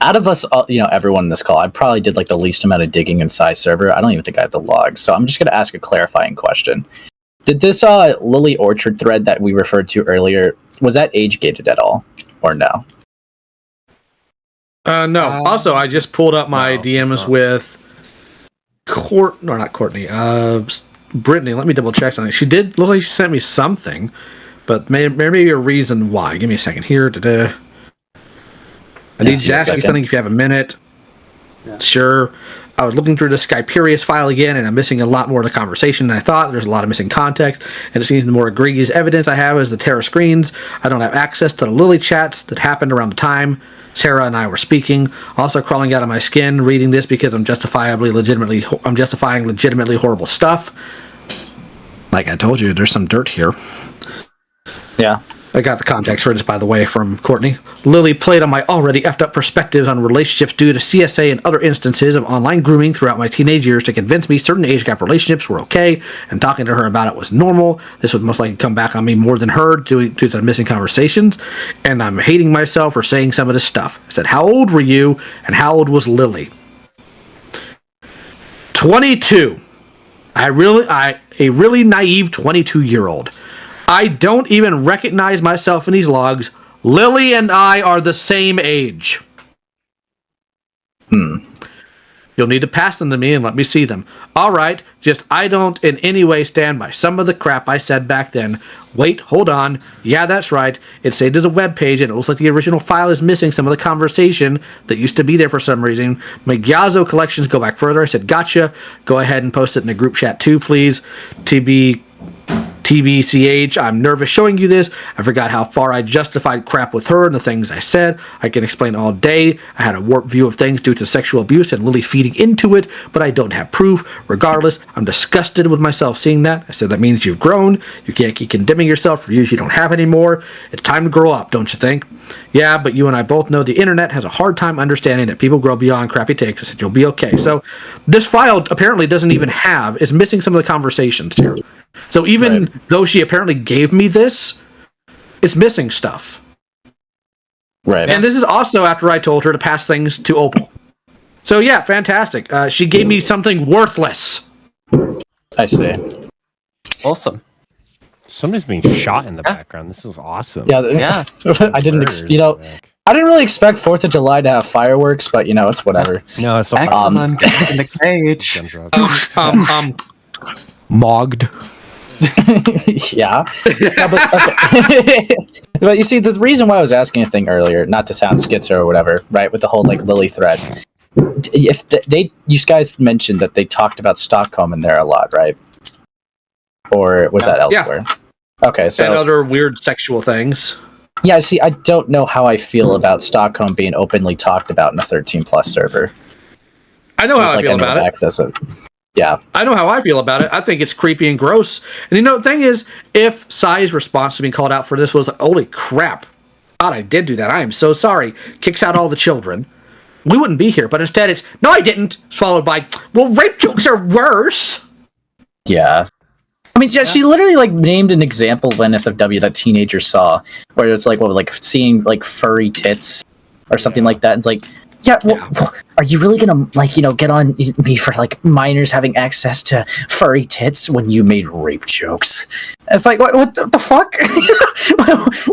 Out of us, everyone in this call, I probably did the least amount of digging in Sai server. I don't even think I had the logs, so I'm just gonna ask a clarifying question. Did this Lily Orchard thread that we referred to earlier, was that age gated at all, or no? No. Also, I just pulled up my DMs with not Courtney. Brittany. Let me double check something. She did look like she sent me something, but maybe a reason why. Give me a second here. I need Jassy something if you have a minute. Yeah. Sure. I was looking through the Skyperius file again, and I'm missing a lot more of the conversation than I thought. There's a lot of missing context, and it seems the more egregious evidence I have is the Terra screens. I don't have access to the Lily chats that happened around the time Sarah and I were speaking. Also crawling out of my skin reading this because I'm justifying legitimately horrible stuff. Like I told you, there's some dirt here. Yeah. I got the context for this, by the way, from Courtney. Lily played on my already effed up perspectives on relationships due to CSA and other instances of online grooming throughout my teenage years to convince me certain age gap relationships were okay, and talking to her about it was normal. This would most likely come back on me more than her due to the missing conversations, and I'm hating myself for saying some of this stuff. I said, how old were you, and how old was Lily? 22. A really naive 22-year-old. I don't even recognize myself in these logs. Lily and I are the same age. You'll need to pass them to me and let me see them. All right, just I don't in any way stand by some of the crap I said back then. Wait, hold on. Yeah, that's right. It saved as a web page, and it looks like the original file is missing some of the conversation that used to be there for some reason. My Gyazo collections go back further. I said, gotcha. Go ahead and post it in the group chat too, please. TBCH, I'm nervous showing you this. I forgot how far I justified crap with her and the things I said. I can explain all day. I had a warped view of things due to sexual abuse and Lily feeding into it, but I don't have proof. Regardless, I'm disgusted with myself seeing that. I said, that means you've grown. You can't keep condemning yourself for views you don't have anymore. It's time to grow up, don't you think? Yeah, but you and I both know the internet has a hard time understanding that people grow beyond crappy takes. I said, you'll be okay. So this file apparently doesn't even is missing some of the conversations here. So even though she apparently gave me this, it's missing stuff. Right. And this is also after I told her to pass things to Opal. So yeah, fantastic. She gave me something worthless. I see. Awesome. Somebody's being shot in the background. This is awesome. Yeah. I didn't, I didn't really expect 4th of July to have fireworks, but it's whatever. No, it's not. Excellent. In the cage. Mogged. Yeah. No, but, okay. But you see, the reason why I was asking a thing earlier, not to sound schizo or whatever, right, with the whole Lily thread, if you guys mentioned that they talked about Stockholm in there a lot, right? Or was that elsewhere? Yeah. Okay, so and other weird sexual things. Yeah, see, I don't know how I feel about Stockholm being openly talked about in a 13+ server. I know how I feel about it. Access it. Yeah. I know how I feel about it. I think it's creepy and gross. And the thing is, if Sai's response to being called out for this was, holy crap, God, I did do that. I am so sorry. Kicks out all the children. We wouldn't be here. But instead it's, no, I didn't. Followed by, well, rape jokes are worse. Yeah. I mean, she literally named an example of NSFW that teenagers saw, where it's seeing furry tits or something like that. It's are you really gonna get on me for minors having access to furry tits when you made rape jokes? It's what the fuck?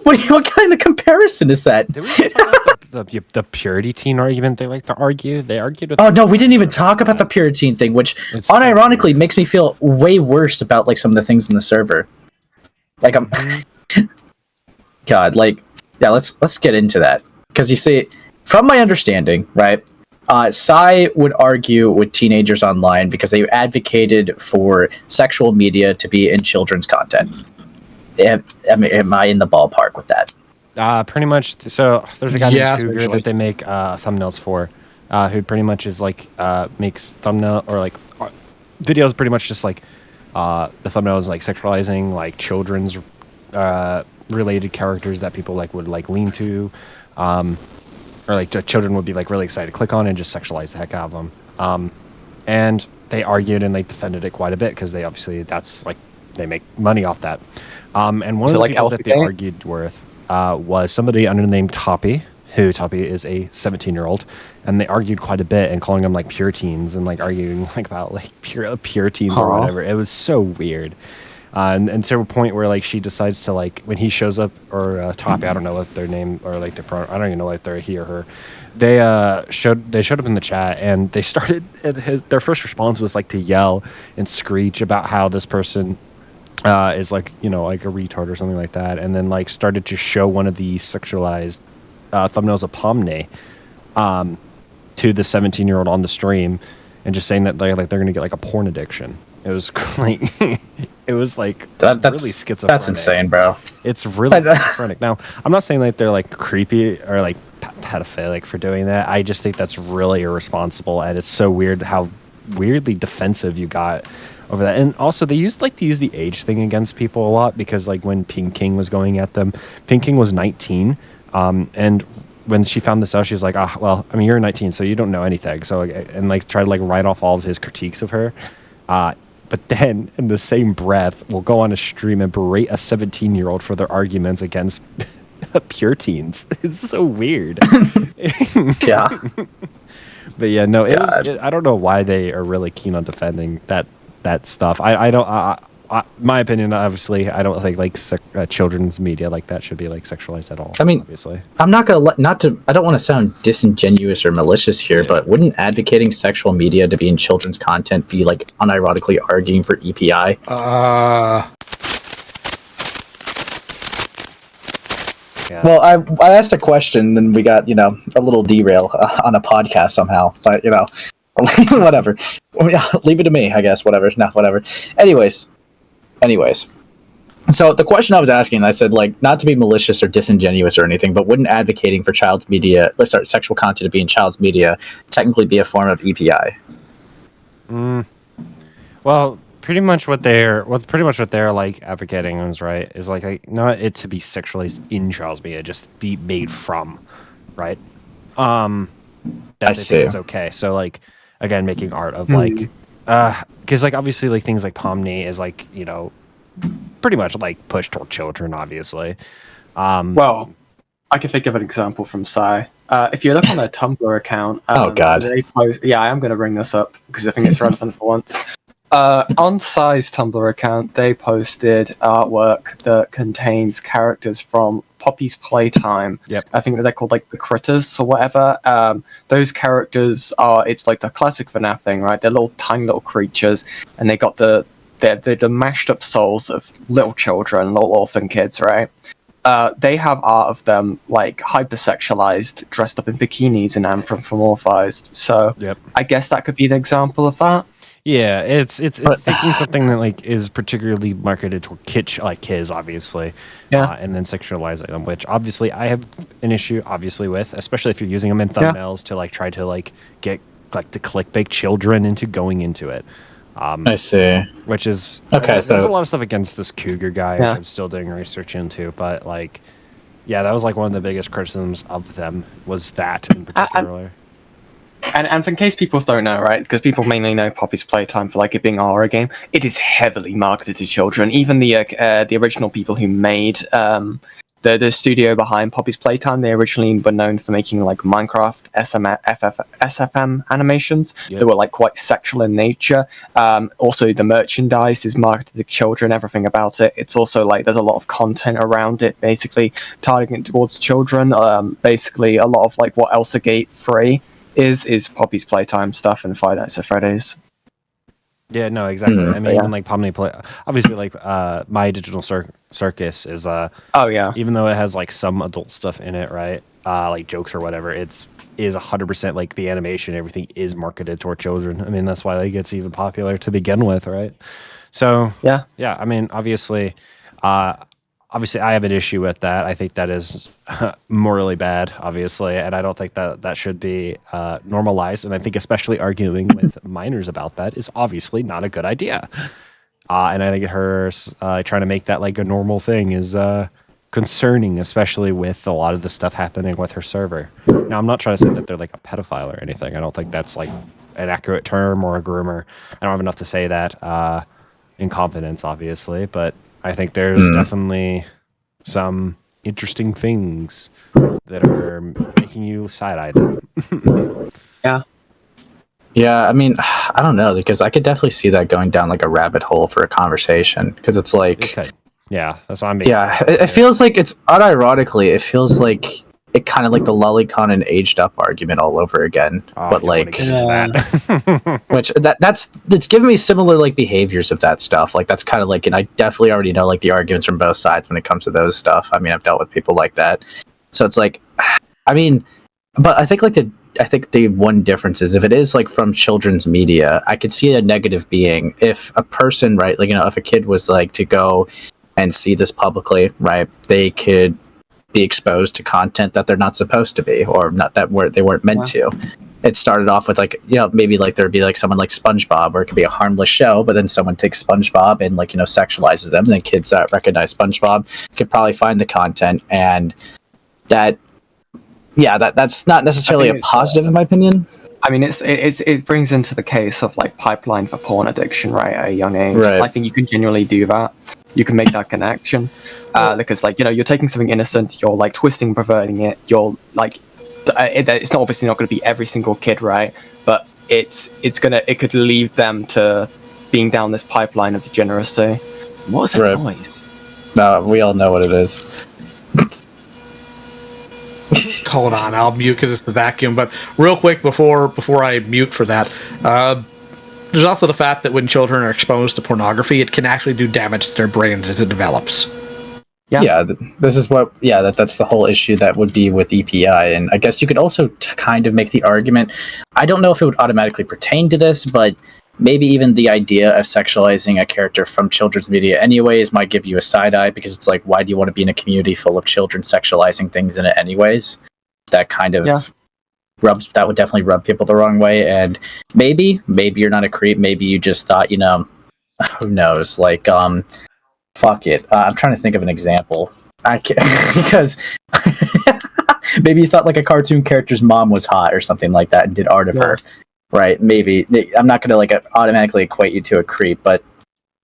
what kind of comparison is that? Did we talk about the purity teen argument they like to argue? They argued with. Oh no, we didn't even talk about the purity teen thing, which unironically makes me feel way worse about some of the things in the server. I'm God, let's get into that, because you see, from my understanding, right, Sai would argue with teenagers online because they advocated for sexual media to be in children's content. Am I in the ballpark with that? Pretty much. So there's a guy named Cougar that they make thumbnails for, who pretty much is makes thumbnail or videos pretty much just the thumbnail is sexualizing children's related characters that people would lean to. Or children would be really excited to click on and just sexualize the heck out of them. And they argued and they defended it quite a bit because they obviously they make money off that. And one of the people that they argued with was somebody under the name Toppy, who Toppy is a 17-year-old, and they argued quite a bit and calling them pure teens and arguing about pure teens or whatever. It was so weird. And to a point where she decides to when he shows up, or Toppy, I don't know what their name or their pronoun, I don't even know if they're he or her. They showed up in the chat and they started. Their first response was to yell and screech about how this person is a retard or something like that, and then started to show one of the sexualized thumbnails of Pomne to the 17-year-old on the stream, and just saying that they're going to get a porn addiction. It was it was really schizophrenic. That's insane, bro. It's really schizophrenic. Now, I'm not saying they're creepy or pedophilic for doing that. I just think that's really irresponsible, and it's so weird how weirdly defensive you got over that. And also they like to use the age thing against people a lot, because like when Pink King was going at them, Pink King was 19, and when she found this out, she was like, well, I mean, you're 19, so you don't know anything. So, and like try to like write off all of his critiques of her. But then in the same breath, we'll go on a stream and berate a 17-year-old for their arguments against pure teens. It's so weird. Yeah. But yeah, no, I don't know why they are really keen on defending that stuff. I don't. My opinion, obviously, I don't think like children's media like that should be like sexualized at all. I mean, obviously, I'm not gonna I don't want to sound disingenuous or malicious here, but wouldn't advocating sexual media to be in children's content be like unironically arguing for EPI? Yeah. Well, I asked a question, and we got a little derail on a podcast somehow, but whatever. Leave it to me, I guess. Whatever. Whatever. Anyways, so the question I was asking, I said, like, not to be malicious or disingenuous or anything, but wouldn't advocating for sexual content to be in child's media technically be a form of EPI? Well, pretty much what they're like advocating is like not it to be sexualized in child's media, just be made from, right? That I think is okay. So like, again, making art of like. Because like obviously like things like Pomni is like pretty much like pushed toward children, obviously. Well, I can think of an example from Sai. If you look on their Tumblr account, oh god, I am going to bring this up because I think it's relevant for once. On Sai's Tumblr account, they posted artwork that contains characters from Poppy's Playtime. Yep. I think that they're called like the Critters or whatever. Those characters it's like the classic FNAF thing, right? They're tiny little creatures, and they got they're the mashed up souls of little children, little orphan kids, right? They have art of them like hypersexualized, dressed up in bikinis and anthropomorphized. So yep. I guess that could be an example of that. Yeah, it's taking something that like is particularly marketed toward kids, obviously, and then sexualizing them, which obviously I have an issue with, especially if you're using them in thumbnails to like try to like get like the clickbait children into going into it. I see. Which is okay. There's a lot of stuff against this Cougar guy, which I'm still doing research into, but like, yeah, that was like one of the biggest criticisms of them was that in particular. And in case people don't know, right, because people mainly know Poppy's Playtime for like it being a horror game, it is heavily marketed to children. Even the original people who made the studio behind Poppy's Playtime, they originally were known for making like Minecraft SFM animations that were like quite sexual in nature. Also, the merchandise is marketed to children, everything about it. It's also like there's a lot of content around it, basically targeting it towards children. Basically, a lot of like what Elsa Gate 3 is Poppy's Playtime stuff and Five Nights at Freddy's. Yeah, no, exactly. I mean, even like Pomni Play, obviously, like My Digital Circus is even though it has like some adult stuff in it, right? Like jokes or whatever, is 100% like the animation, everything is marketed toward children. I mean, that's why it gets even popular to begin with, right? So yeah. I mean, obviously, I have an issue with that. I think that is morally bad, obviously, and I don't think that should be normalized. And I think especially arguing with minors about that is obviously not a good idea. And I think her trying to make that like a normal thing is concerning, especially with a lot of the stuff happening with her server. Now, I'm not trying to say that they're like a pedophile or anything. I don't think that's like an accurate term or a groomer. I don't have enough to say that in confidence, obviously, but I think there's definitely some interesting things that are making you side-eye them. Yeah, I mean, I don't know, because I could definitely see that going down like a rabbit hole for a conversation, because it's like... Yeah, that's what I mean. Yeah, it feels like it's, unironically, it feels like it kind of like the lolicon and aged up argument all over again. But like... which, that's giving me similar like behaviors of that stuff. Like, that's kind of like, and I definitely already know like the arguments from both sides when it comes to those stuff. I mean, I've dealt with people like that. So it's like, I mean, but I think the one difference is if it is like from children's media, I could see a negative being if a person, right, like, if a kid was like to go and see this publicly, right, they could be exposed to content that they're not supposed to be, or not that they weren't meant to. it started off with like, maybe like there'd be like someone like SpongeBob, where it could be a harmless show, but then someone takes SpongeBob and like, sexualizes them, and then kids that recognize SpongeBob could probably find the content, and that's not necessarily a positive in my opinion. I mean, it brings into the case of like pipeline for porn addiction, right? At a young age, Right. I think you can genuinely do that. You can make that connection because, like, you're taking something innocent, you're like twisting, perverting it. You're like, it's not obviously not going to be every single kid, right? But it could lead them to being down this pipeline of degeneracy. What was that noise? We all know what it is. Hold on, I'll mute because it's the vacuum. But real quick, before I mute for that, there's also the fact that when children are exposed to pornography, it can actually do damage to their brains as it develops. Yeah. This is what. That's the whole issue that would be with EPI, and I guess you could also kind of make the argument. I don't know if it would automatically pertain to this, but maybe even the idea of sexualizing a character from children's media anyways might give you a side eye, because it's like, why do you want to be in a community full of children sexualizing things in it anyways? That kind of that would definitely rub people the wrong way. And maybe you're not a creep, maybe you just thought, who knows, like fuck it, I'm trying to think of an example. I can't because maybe you thought like a cartoon character's mom was hot or something like that and did art of her. Right, maybe. I'm not going to like automatically equate you to a creep, but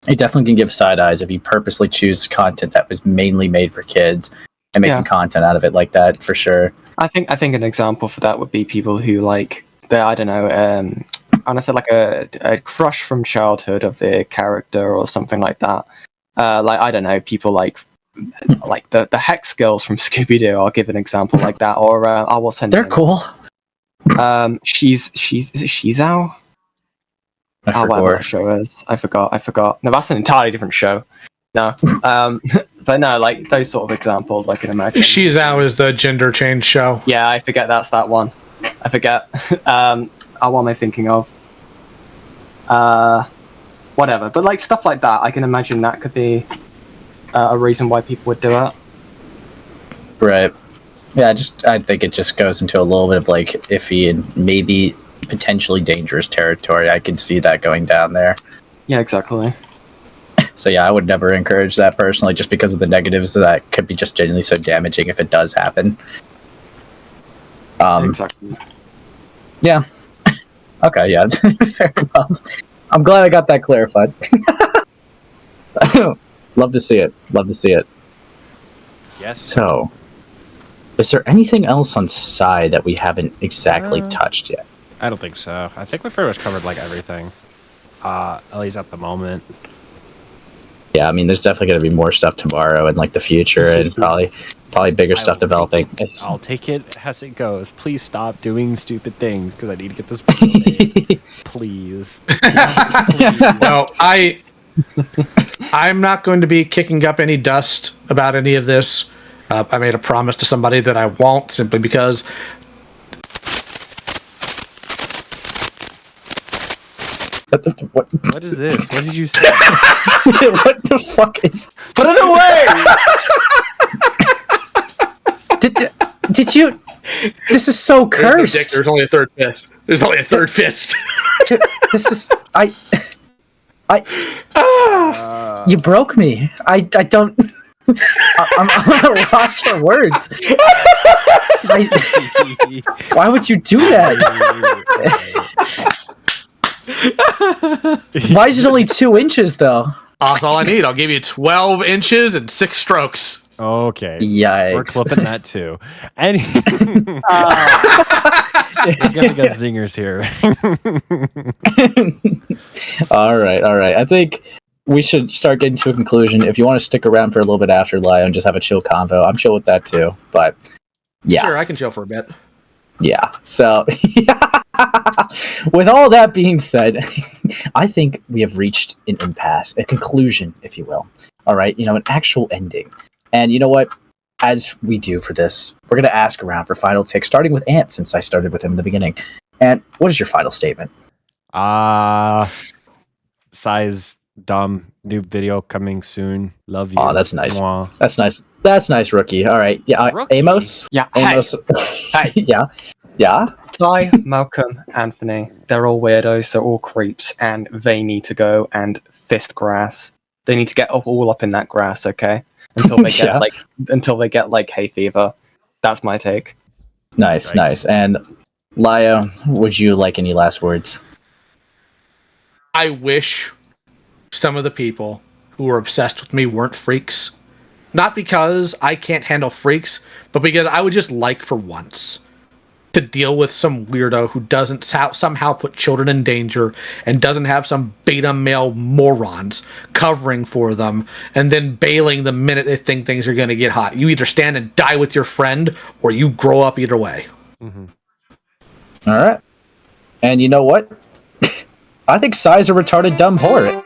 it definitely can give side eyes if you purposely choose content that was mainly made for kids and making content out of it like that, for sure. I think an example for that would be people who like, I don't know, and I said like a crush from childhood of their character or something like that. Like, I don't know, people like the Hex girls from Scooby-Doo. I'll give an example like that. Or what's her name? They're cool. She's is it Shizao? Whatever that show is. I forgot. No, that's an entirely different show. No. But no, like those sort of examples I can imagine. Shizao is the gender change show. Yeah, I forget that's that one. I forget. What am I thinking of? Whatever. But like stuff like that, I can imagine that could be a reason why people would do it. Right. Yeah, I think it just goes into a little bit of like iffy and maybe potentially dangerous territory. I could see that going down there. Yeah, exactly. So yeah, I would never encourage that personally, just because of the negatives that could be just genuinely so damaging if it does happen. Exactly. Yeah. Okay, yeah. Fair enough. I'm glad I got that clarified. Love to see it. Yes. So, is there anything else on Sai that we haven't exactly touched yet? I don't think so. I think we pretty much covered like everything. At least at the moment. Yeah, I mean, there's definitely going to be more stuff tomorrow and like the future, and probably bigger stuff developing. I'll take it as it goes. Please stop doing stupid things because I need to get this made. Please. No, I'm not going to be kicking up any dust about any of this. I made a promise to somebody that I won't, simply because. What is this? What did you say? What the fuck is? Put it away! Did you? This is so cursed. There's only a third fist. This is you broke me. I don't. I'm at a loss for words. Why would you do that? Why is it only 2 inches though? That's all I need. I'll give you 12 inches and 6 strokes. Okay. Yikes. We're clipping that too. We're gonna get zingers here. All right. I think we should start getting to a conclusion. If you want to stick around for a little bit after Lio and just have a chill convo, I'm chill with that too. But yeah. Sure, I can chill for a bit. Yeah. So with all that being said, I think we have reached an impasse, a conclusion, if you will. All right, an actual ending. And you know what? As we do for this, we're going to ask around for final takes, starting with Ant, since I started with him in the beginning. Ant, what is your final statement? Size dumb. New video coming soon. Love you. Oh, that's nice. Mwah. That's nice. That's nice, rookie. All right. Yeah, Rookie? Amos? Yeah. Amos. Hey. Yeah. Yeah? Sai, Malcolm, Anthony, they're all weirdos, they're all creeps, and they need to go and fist grass. They need to get all up in that grass, okay? Until they get Yeah. until they get like hay fever. That's my take. Nice, nice. And Lio, would you like any last words? I wish some of the people who were obsessed with me weren't freaks. Not because I can't handle freaks, but because I would just like for once to deal with some weirdo who doesn't somehow put children in danger and doesn't have some beta male morons covering for them and then bailing the minute they think things are going to get hot. You either stand and die with your friend or you grow up either way. Mm-hmm. All right. And you know what? I think Sai's a retarded dumb whore.